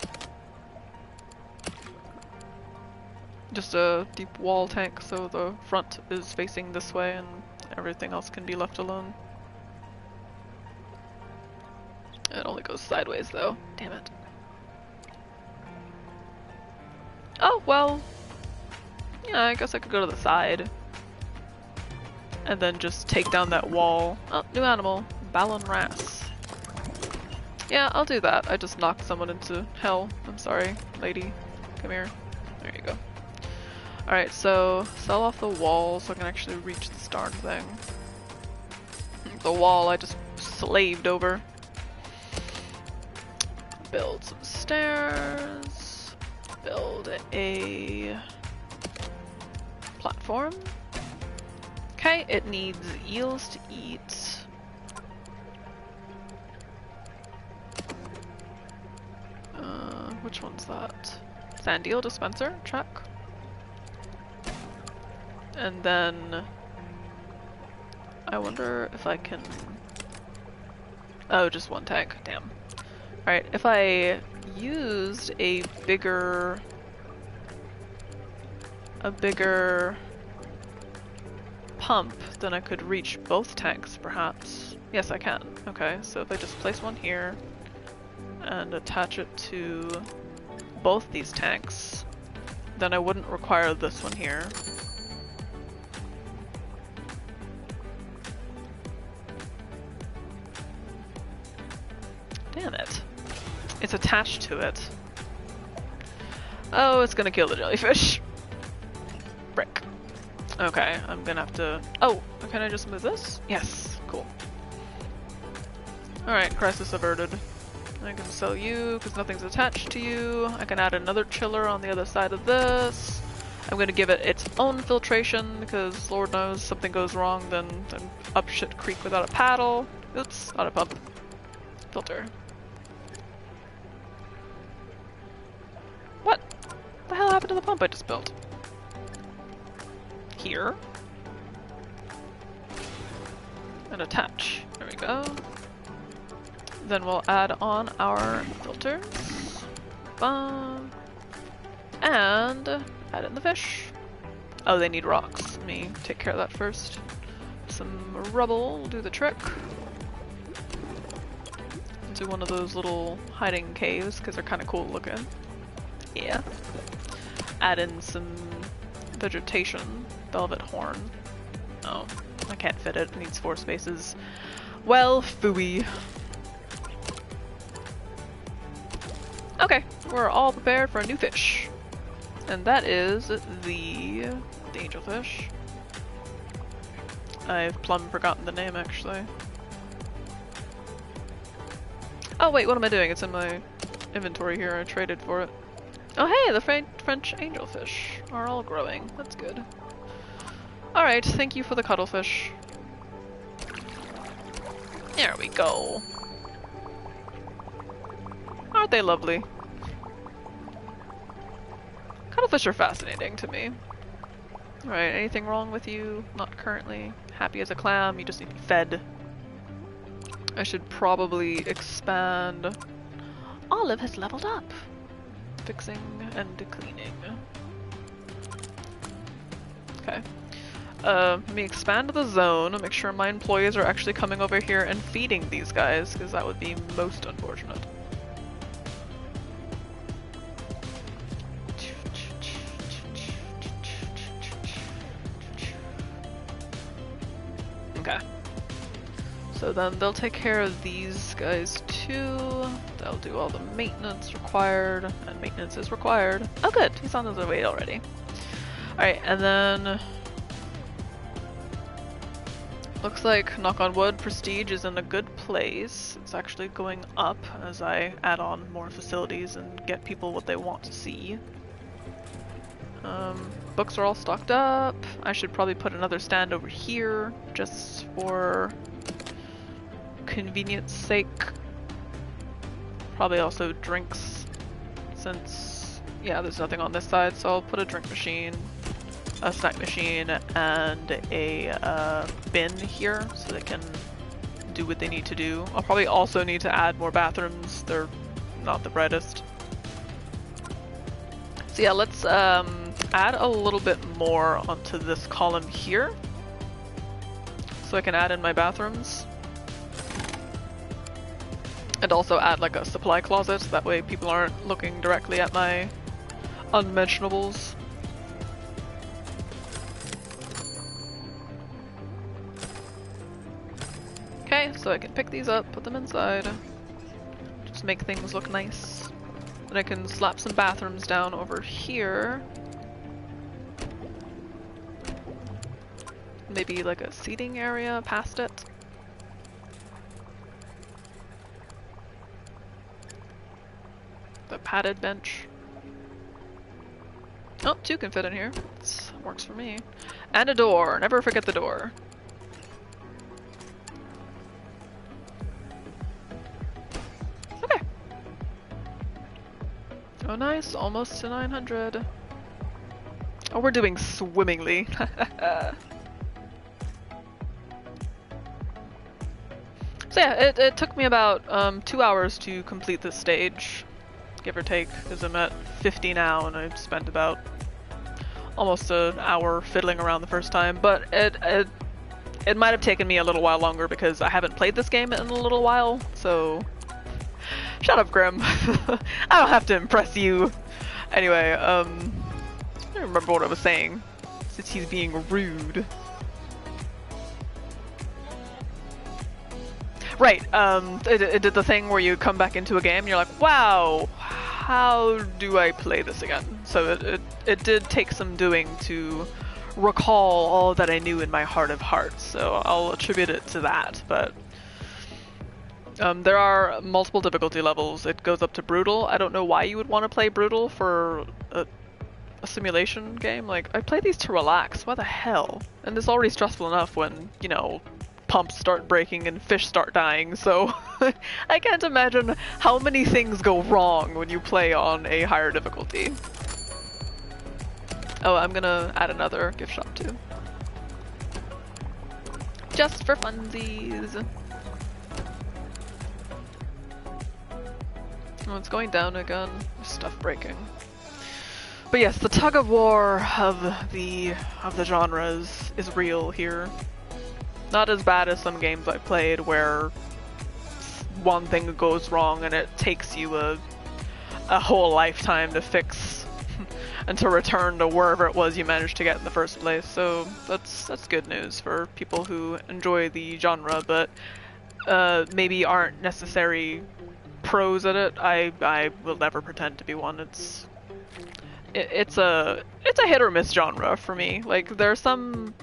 Just a deep wall tank so the front is facing this way and everything else can be left alone. It only goes sideways though. Damn it. Oh, well. Yeah, I guess I could go to the side. And then just take down that wall. Oh, new animal. Balon Ras. Yeah, I'll do that. I just knocked someone into hell. I'm sorry, lady. Come here. There you go. Alright, so sell off the wall so I can actually reach this darn thing. The wall I just slaved over. Build some stairs. Build a platform. Okay, it needs eels to eat. Which one's that? Sand eel dispenser, check. And then I wonder if I can... Oh, just one tank, damn. Alright, if I used a bigger pump, then I could reach both tanks, perhaps. Yes, I can. Okay, so if I just place one here and attach it to both these tanks, then I wouldn't require this one here. Damn it. It's attached to it. Oh, it's gonna kill the jellyfish. Frick. Okay, I'm gonna have to... Oh, can I just move this? Yes, cool. Alright, crisis averted. I can sell you because nothing's attached to you. I can add another chiller on the other side of this. I'm gonna give it its own filtration because Lord knows something goes wrong, then I'm up shit creek without a paddle. Oops, not a pump. Filter. What the hell happened to the pump I just built? Here. And attach. There we go. Then we'll add on our filters. Bum. And add in the fish. Oh, they need rocks. Let me take care of that first. Some rubble will do the trick. Do one of those little hiding caves because they're kind of cool looking. Yeah. Add in some vegetation. Velvet horn. Oh, I can't fit it. It needs 4 spaces. Well, phooey. Okay, we're all prepared for a new fish. And that is the angelfish. I've plumb forgotten the name, actually. Oh wait, what am I doing? It's in my inventory here. I traded for it. Oh hey, the French angelfish are all growing. That's good. Alright, thank you for the cuttlefish. There we go. Aren't they lovely? Cuttlefish are fascinating to me. Alright, anything wrong with you? Not currently. Happy as a clam, you just need to be fed. I should probably expand. Olive has leveled up. Fixing and cleaning. Okay. Let me expand the zone and make sure my employees are actually coming over here and feeding these guys, because that would be most unfortunate. Okay. So then they'll take care of these guys too. They'll do all the maintenance required, and maintenance is required. Oh good, he's on his way already. Alright, and then... Looks like, knock on wood, prestige is in a good place. It's actually going up as I add on more facilities and get people what they want to see. Books are all stocked up. I should probably put another stand over here, just for convenience sake. Probably also drinks, since, yeah, there's nothing on this side, so I'll put a drink machine, a snack machine, and a bin here so they can do what they need to do. I'll probably also need to add more bathrooms. They're not the brightest. So yeah, let's add a little bit more onto this column here so I can add in my bathrooms. And also add like a supply closet, so that way people aren't looking directly at my unmentionables. Okay, so I can pick these up, put them inside, just make things look nice. Then I can slap some bathrooms down over here. Maybe like a seating area past it. The padded bench. Oh, 2 can fit in here. This works for me. And a door. Never forget the door. Okay. Oh nice, almost to 900. Oh, we're doing swimmingly. So yeah, it took me about 2 hours to complete this stage, give or take, because I'm at 50 now and I've spent about almost an hour fiddling around the first time, but it might have taken me a little while longer because I haven't played this game in a little while, so shut up, Grim. I don't have to impress you. Anyway, I don't remember what I was saying, since he's being rude. Right, it did the thing where you come back into a game and you're like, wow, how do I play this again? So it did take some doing to recall all that I knew in my heart of hearts, so I'll attribute it to that, but there are multiple difficulty levels. It goes up to brutal. I don't know why you would want to play brutal for a simulation game. Like, I play these to relax. Why the hell? And it's already stressful enough when, you know, pumps start breaking and fish start dying, so I can't imagine how many things go wrong when you play on a higher difficulty. Oh, I'm gonna add another gift shop too. Just for funsies. Oh, it's going down again. There's stuff breaking. But yes, the tug of war of the genres is real here. Not as bad as some games I played where one thing goes wrong and it takes you a whole lifetime to fix and to return to wherever it was you managed to get in the first place. So that's good news for people who enjoy the genre, but maybe aren't necessary pros at it. I will never pretend to be one. It's a hit or miss genre for me. Like, there are some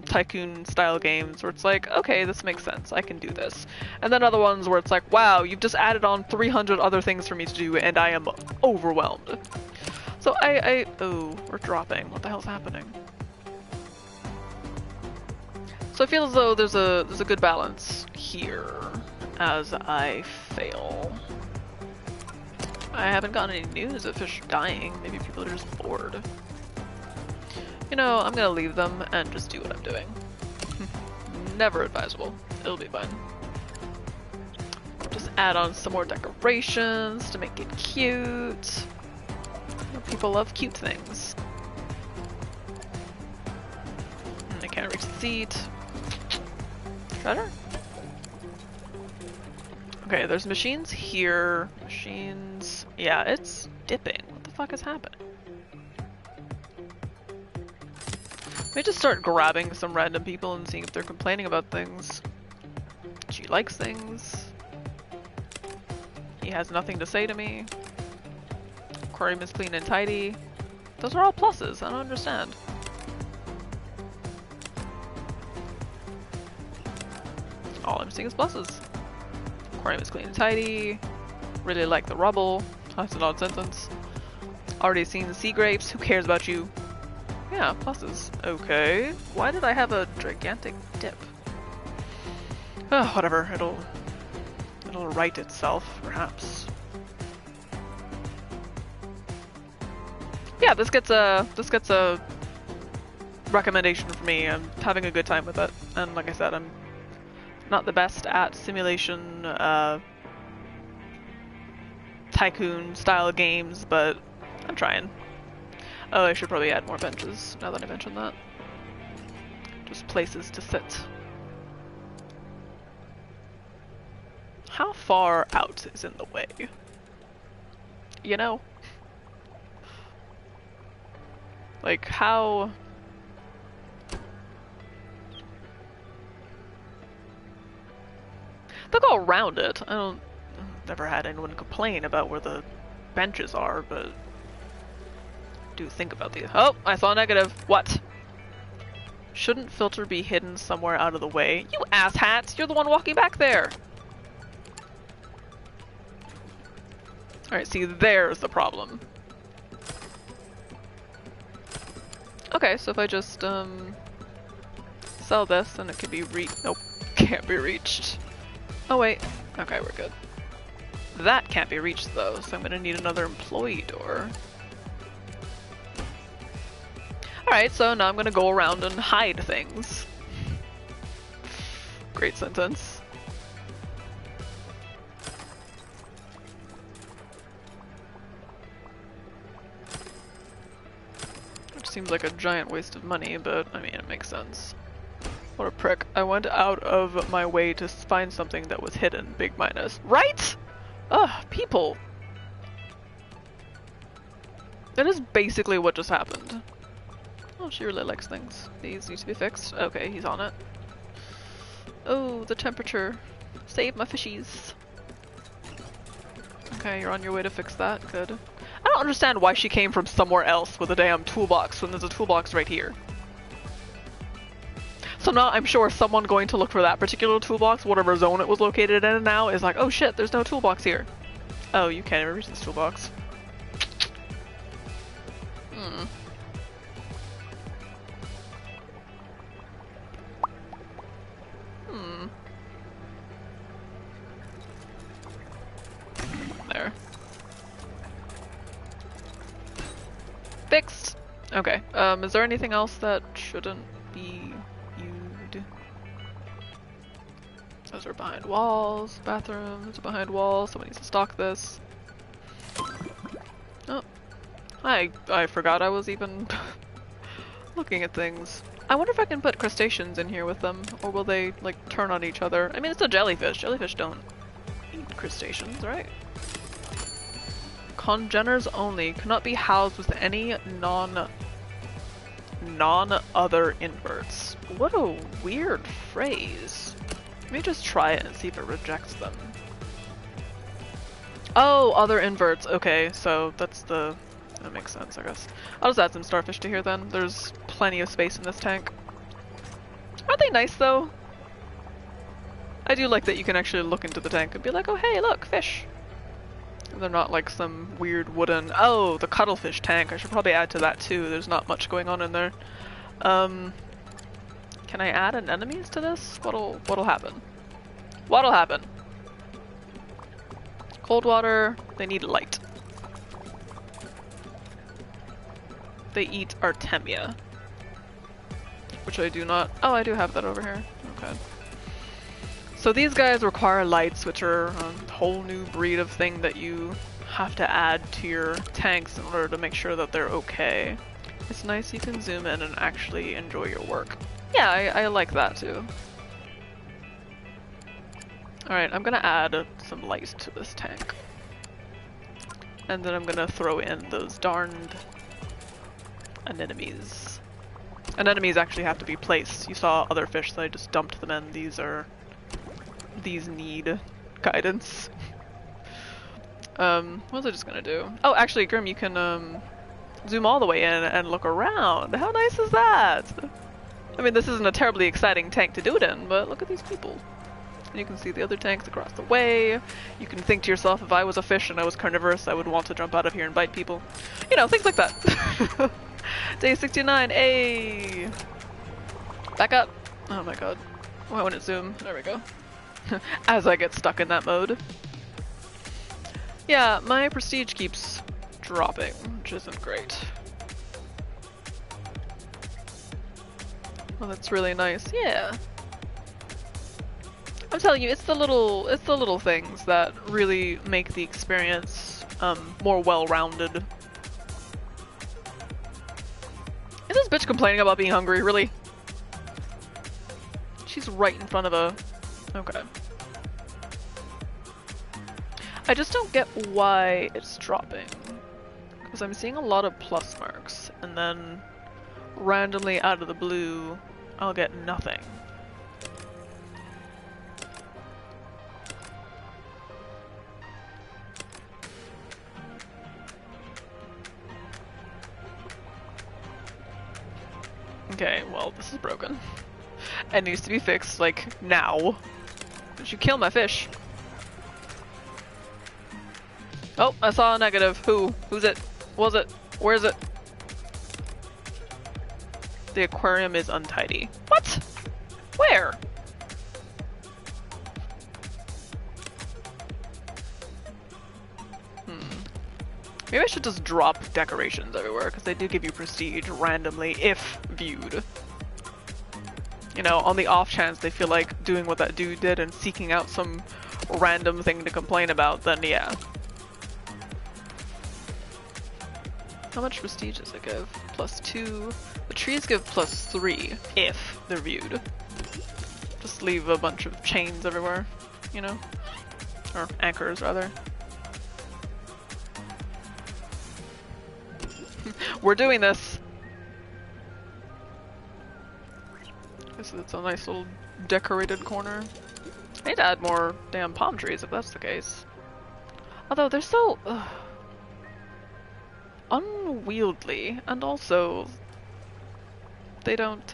tycoon style games where it's like, okay, this makes sense, I can do this. And then other ones where it's like, wow, you've just added on 300 other things for me to do and I am overwhelmed. So oh, we're dropping. What the hell's happening? So I feel as though there's a good balance here as I fail. I haven't gotten any news of fish dying. Maybe people are just bored. You know, I'm gonna leave them and just do what I'm doing. Never advisable. It'll be fine. Just add on some more decorations to make it cute. People love cute things. I can't reach the seat. Better? Okay, there's machines here. Machines. Yeah, it's dipping. What the fuck is happening? Let me just start grabbing some random people and seeing if they're complaining about things. She likes things. He has nothing to say to me. Aquarium is clean and tidy. Those are all pluses. I don't understand. All I'm seeing is pluses. Aquarium is clean and tidy. Really like the rubble. That's an odd sentence. Already seen the sea grapes. Who cares about you? Yeah, pluses. Okay. Why did I have a gigantic dip? Oh, whatever. It'll right itself, perhaps. Yeah, this gets a recommendation for me. I'm having a good time with it, and like I said, I'm not the best at simulation tycoon style games, but I'm trying. Oh, I should probably add more benches now that I mentioned that. Just places to sit. How far out is in the way? You know? Like, how... They'll go around it. Never had anyone complain about where the benches are, but... do think about these. Oh, I saw a negative. What? Shouldn't filter be hidden somewhere out of the way? You asshats! You're the one walking back there! Alright, see, there's the problem. Okay, so if I just, sell this, then it can be nope, can't be reached. Oh wait, okay, we're good. That can't be reached though, so I'm gonna need another employee door. Alright, so now I'm gonna go around and hide things. Great sentence. Which seems like a giant waste of money, but I mean, it makes sense. What a prick. I went out of my way to find something that was hidden, big minus. Right? Ugh, people. That is basically what just happened. Oh, she really likes things. These need to be fixed. Okay, he's on it. Oh, the temperature. Save my fishies. Okay, you're on your way to fix that. Good. I don't understand why she came from somewhere else with a damn toolbox when there's a toolbox right here. So now I'm sure someone going to look for that particular toolbox, whatever zone it was located in now, is like, oh shit, there's no toolbox here. Oh, you can't even reach this toolbox. Hmm. Hmm. There. Fixed! Okay, is there anything else that shouldn't be viewed? Those are behind walls, bathrooms are behind walls, someone needs to stock this. Oh. I forgot I was even looking at things. I wonder if I can put crustaceans in here with them, or will they, like, turn on each other? I mean, it's a jellyfish. Jellyfish don't eat crustaceans, right? Congeners only, cannot be housed with any non-other inverts. What a weird phrase. Let me just try it and see if it rejects them. Oh, other inverts. Okay, so that's the... that makes sense, I guess. I'll just add some starfish to here then. There's plenty of space in this tank. Aren't they nice though? I do like that you can actually look into the tank and be like, oh hey, look, fish. They're not like some weird wooden... Oh, the cuttlefish tank. I should probably add to that too. There's not much going on in there. Can I add anemones to this? What'll happen? What'll happen? Cold water. They need light. They eat Artemia. Which I do not... Oh, I do have that over here. Okay. So these guys require lights, which are a whole new breed of thing that you have to add to your tanks in order to make sure that they're okay. It's nice you can zoom in and actually enjoy your work. Yeah, I like that too. Alright, I'm gonna add some light to this tank. And then I'm gonna throw in those darned anemones. Anemones actually have to be placed. You saw other fish that I just dumped them in. These need guidance. What was I just gonna do? Oh, actually, Grim, you can zoom all the way in and look around. How nice is that? I mean, this isn't a terribly exciting tank to do it in, but look at these people. And you can see the other tanks across the way. You can think to yourself, if I was a fish and I was carnivorous, I would want to jump out of here and bite people. You know, things like that. Day 69, ayy! Back up! Oh my god. Why wouldn't it zoom? There we go. As I get stuck in that mode. Yeah, my prestige keeps dropping, which isn't great. Well, that's really nice. Yeah. I'm telling you, it's the little things that really make the experience more well-rounded. Is this bitch complaining about being hungry? Really? She's right in front of a... Okay. I just don't get why it's dropping. Because I'm seeing a lot of plus marks, and then randomly out of the blue, I'll get nothing. Okay, well, this is broken. It needs to be fixed, like, now. Did you kill my fish? Oh, I saw a negative. Who? Who's it? Was it? Where is it? The aquarium is untidy. What? Where? Maybe I should just drop decorations everywhere, because they do give you prestige randomly if viewed. You know, on the off chance they feel like doing what that dude did and seeking out some random thing to complain about, then yeah. How much prestige does it give? +2. The trees give +3 if they're viewed. Just leave a bunch of chains everywhere, you know? Or anchors, rather. We're doing this! Guess it's a nice little decorated corner. I need to add more damn palm trees if that's the case. Although they're so unwieldy, and also they don't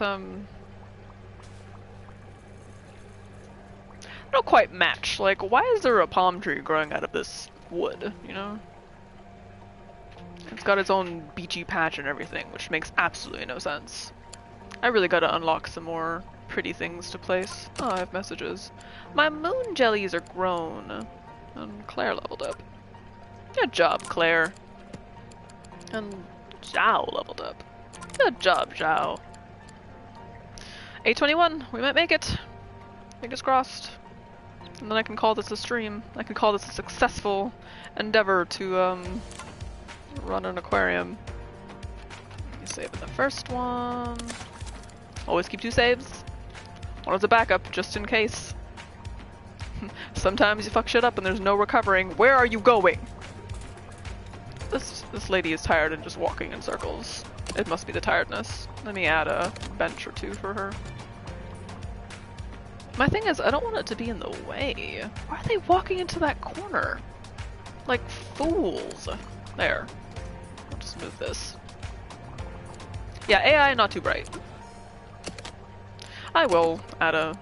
don't quite match. Like, why is there a palm tree growing out of this wood, you know? It's got its own beachy patch and everything, which makes absolutely no sense. I really gotta unlock some more pretty things to place. Oh, I have messages. My moon jellies are grown. And Claire leveled up. Good job, Claire. And Zhao leveled up. Good job, Zhao. 8:21, we might make it. Fingers crossed. And then I can call this a stream. I can call this a successful endeavor to, run an aquarium. Let me save in the first one. Always keep 2 saves. One as a backup, just in case. Sometimes you fuck shit up and there's no recovering. Where are you going? This lady is tired and just walking in circles. It must be the tiredness. Let me add a bench or 2 for her. My thing is, I don't want it to be in the way. Why are they walking into that corner? Like fools. There. I'll just move this. Yeah, AI not too bright. I will add a...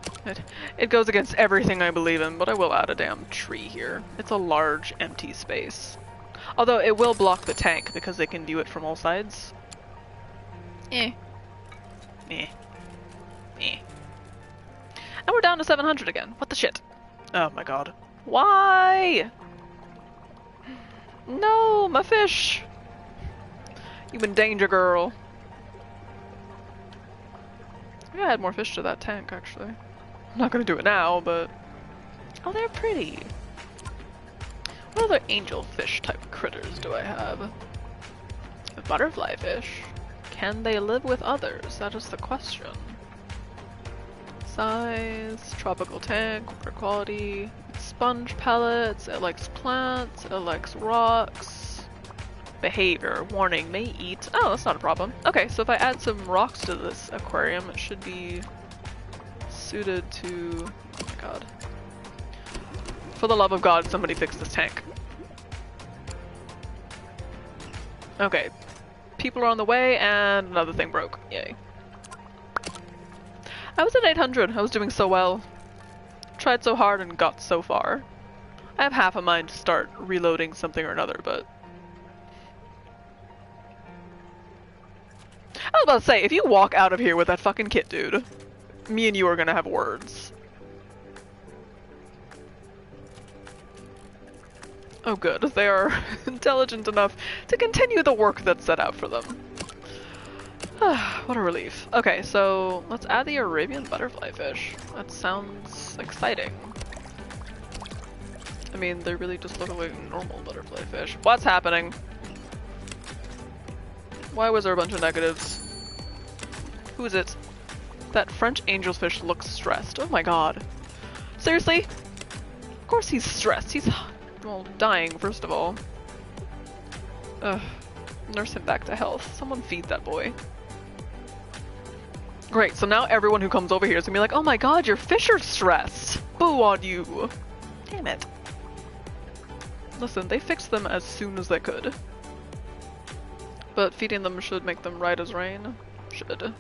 It goes against everything I believe in, but I will add a damn tree here. It's a large, empty space. Although it will block the tank because they can view it from all sides. And we're down to 700 again. What the shit? Oh my god. Why? No, my fish! You in danger, girl. Maybe I add more fish to that tank, actually. I'm not gonna do it now, but... Oh, they're pretty. What other angelfish type critters do I have? A butterfly fish. Can they live with others? That is the question. Size, tropical tank, water quality, sponge pellets, it likes plants, it likes rocks. Behavior, warning, may eat. Oh, that's not a problem. Okay, so if I add some rocks to this aquarium, it should be suited to... Oh my god. For the love of God, somebody fix this tank. Okay. People are on the way, and another thing broke. Yay. I was at 800. I was doing so well. Tried so hard and got so far. I have half a mind to start reloading something or another, but... I was about to say, if you walk out of here with that fucking kit, dude, me and you are gonna have words. Oh good, they are intelligent enough to continue the work that's set out for them. What a relief. Okay, so let's add the Arabian butterfly fish. That sounds exciting. I mean, they really just look like normal butterfly fish. What's happening? Why was there a bunch of negatives? Who is it? That French angelfish looks stressed. Oh my god. Seriously? Of course he's stressed. He's, well, dying, first of all. Ugh. Nurse him back to health. Someone feed that boy. Great, so now everyone who comes over here is gonna be like, oh my god, your fish are stressed! Boo on you! Damn it. Listen, they fixed them as soon as they could. But feeding them should make them right as rain. Should.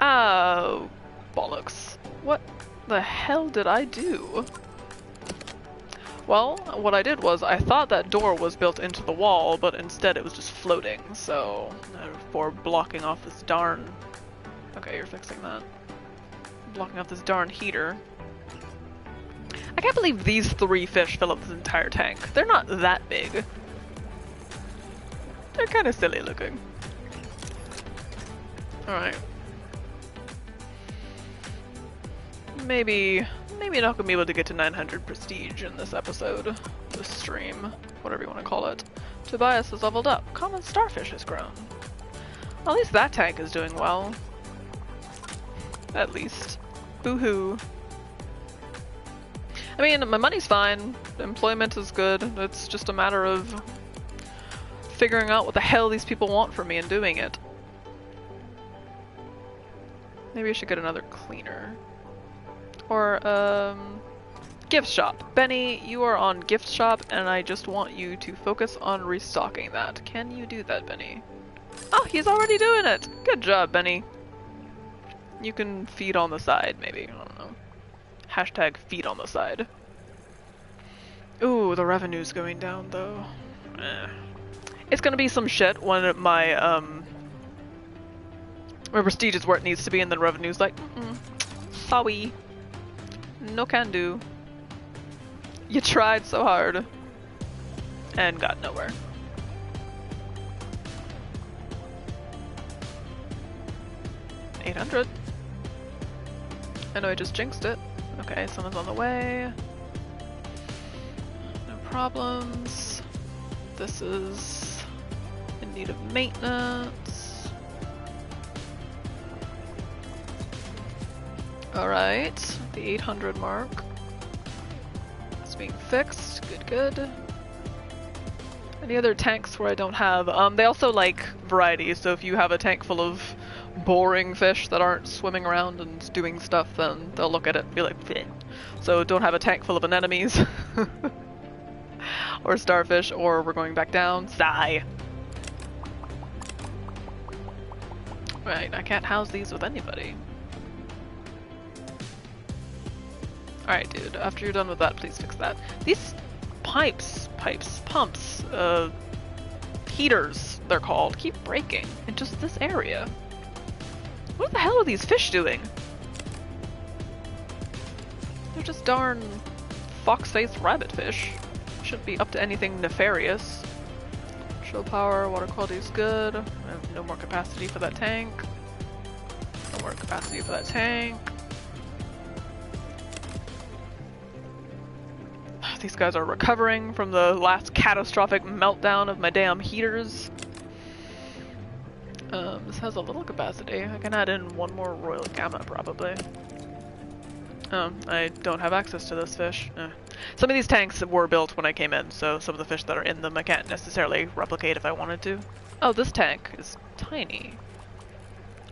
Oh, bollocks. What the hell did I do? Well, what I did was I thought that door was built into the wall, but instead it was just floating, so for blocking off this darn... Okay, you're fixing that. Blocking off this darn heater. I can't believe these 3 fish fill up this entire tank. They're not that big. They're kind of silly looking. Alright. Maybe not gonna be able to get to 900 prestige in this episode. This stream. Whatever you want to call it. Tobias has leveled up. Common starfish has grown. Well, at least that tank is doing well. At least. Boo-hoo. I mean, my money's fine. Employment is good. It's just a matter of figuring out what the hell these people want from me and doing it. Maybe I should get another cleaner. Or, gift shop. Benny, you are on gift shop, and I just want you to focus on restocking that. Can you do that, Benny? Oh, he's already doing it! Good job, Benny. You can feed on the side, maybe. I don't know. Hashtag feed on the side. Ooh, the revenue's going down, though. It's gonna be some shit when my prestige is where it needs to be, and then revenue's like, sorry. No can do. You tried so hard. And got nowhere. $800. I know I just jinxed it. Okay, someone's on the way. No problems. This is in need of maintenance. Alright, the 800 mark. It's being fixed. Good, good. Any other tanks where I don't have? They also like variety, so if you have a tank full of boring fish that aren't swimming around and doing stuff, then they'll look at it and be like, bleh. So don't have a tank full of anemones. Or starfish, or we're going back down. Sigh. Right, I can't house these with anybody. Alright, dude, after you're done with that, please fix that. These pumps, heaters, they're called, keep breaking in just this area. What the hell are these fish doing? They're just darn fox-faced rabbit fish. Shouldn't be up to anything nefarious. Show power, water quality is good. I have no more capacity for that tank. No more capacity for that tank. These guys are recovering from the last catastrophic meltdown of my damn heaters. This has a little capacity. I can add in one more Royal Gamma, probably. I don't have access to this fish. Some of these tanks were built when I came in, so some of the fish that are in them I can't necessarily replicate if I wanted to. Oh, this tank is tiny.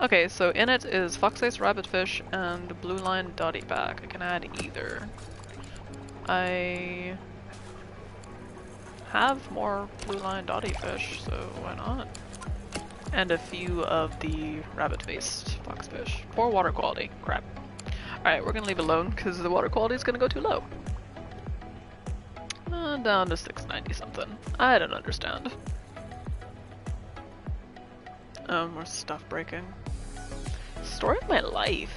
Okay, so in it is fox-faced rabbitfish and blue line dotty back. I can add either. I have more blue line dotty fish, so why not? And a few of the rabbit-faced foxfish. Poor water quality. Crap. Alright, we're gonna leave it alone because the water quality is gonna go too low. Down to 690 something. I don't understand. More stuff breaking. Story of my life.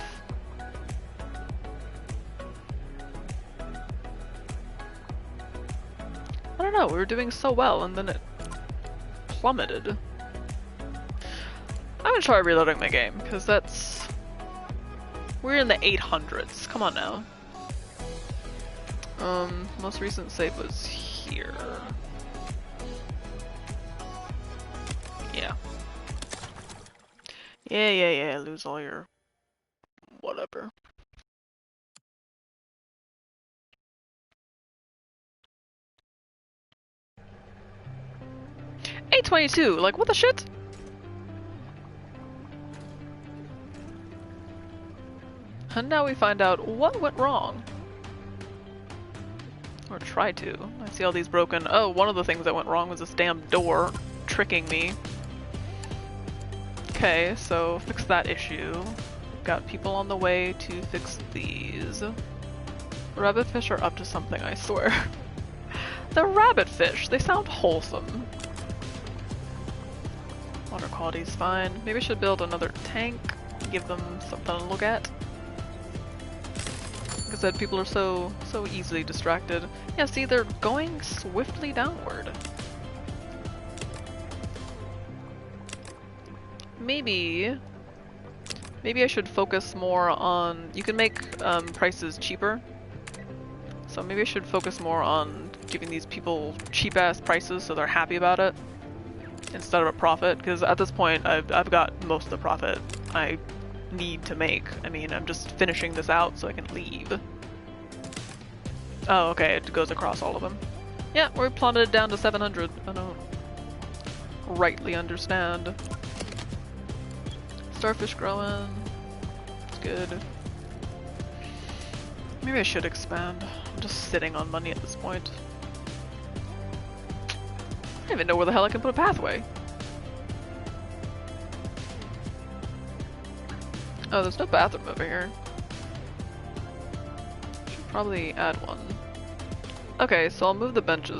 I don't know, we were doing so well and then it plummeted. I'm gonna try reloading my game, because that's... We're in the 800s, come on now. Most recent save was here. Yeah. Yeah, lose all your... whatever. $822, like what the shit? And now we find out what went wrong. Or try to. I see all these broken... Oh, one of the things that went wrong was this damn door tricking me. Okay, so fix that issue. We've got people on the way to fix these. Rabbitfish are up to something, I swear. The rabbitfish, they sound wholesome. Water quality's fine. Maybe I should build another tank, give them something to look at. Like I said, people are so easily distracted. Yeah, see, they're going swiftly downward. Maybe I should focus more on... You can make prices cheaper. So maybe I should focus more on giving these people cheap-ass prices so they're happy about it, instead of a profit, because at this point I've got most of the profit I need to make. I mean, I'm just finishing this out so I can leave. Oh, okay, it goes across all of them. Yeah, we're plummeted down to 700. I don't rightly understand. Starfish growing. It's good. Maybe I should expand. I'm just sitting on money at this point. I don't even know where the hell I can put a pathway. Oh, there's no bathroom over here. Should probably add one. Okay, so I'll move the bench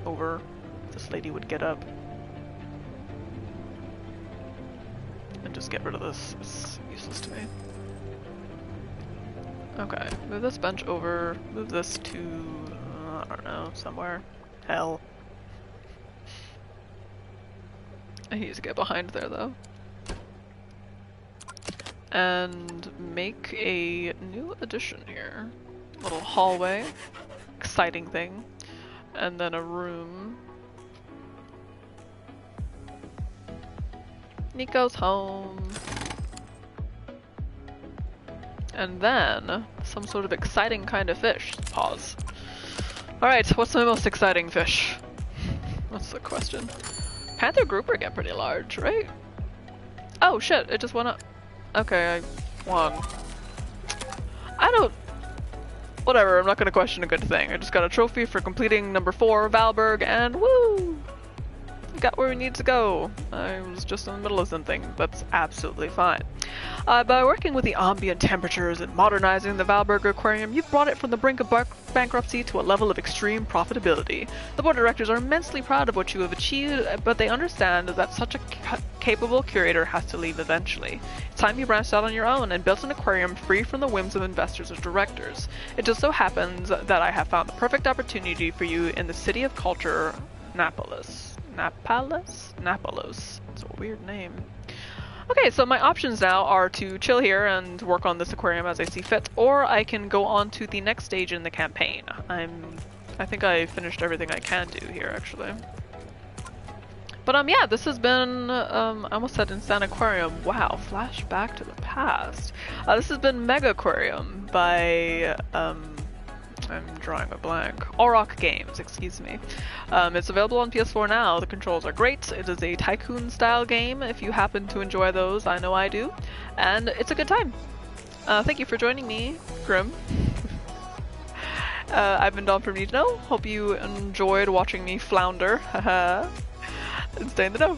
over. This lady would get up. And just get rid of this. It's useless to me. Okay, move this bench over. Move this to, I don't know, somewhere. Hell. I need to get behind there though. And make a new addition here. Little hallway. Exciting thing. And then a room. Niko's home. And then some sort of exciting kind of fish. Pause. Alright, what's my most exciting fish? That's the question. Panther grouper get pretty large, right? Oh shit, it just went up. Okay, I won. I don't... Whatever, I'm not gonna question a good thing. I just got a trophy for completing number 4, Valberg, and woo! Got where we need to go. I was just in the middle of something. That's absolutely fine. By working with the ambient temperatures and modernizing the Valberg Aquarium, you've brought it from the brink of bankruptcy to a level of extreme profitability. The board of directors are immensely proud of what you have achieved, but they understand that such a capable curator has to leave eventually. It's time you branched out on your own and built an aquarium free from the whims of investors or directors. It just so happens that I have found the perfect opportunity for you in the city of culture, Napolis. Napolos. It's a weird name. Okay, so my options now are to chill here and work on this aquarium as I see fit, or I can go on to the next stage in the campaign. I think I finished everything I can do here, actually. But yeah, this has been, I almost said Instant Aquarium. Wow, flashback to the past. This has been Megaquarium by, I'm drawing a blank. Auroch Games, excuse me. It's available on PS4 now. The controls are great. It is a tycoon-style game. If you happen to enjoy those, I know I do. And it's a good time. Thank you for joining me, Grim. I've been Dawn from NeedtoKnow. Hope you enjoyed watching me flounder. Haha. And stay in the know.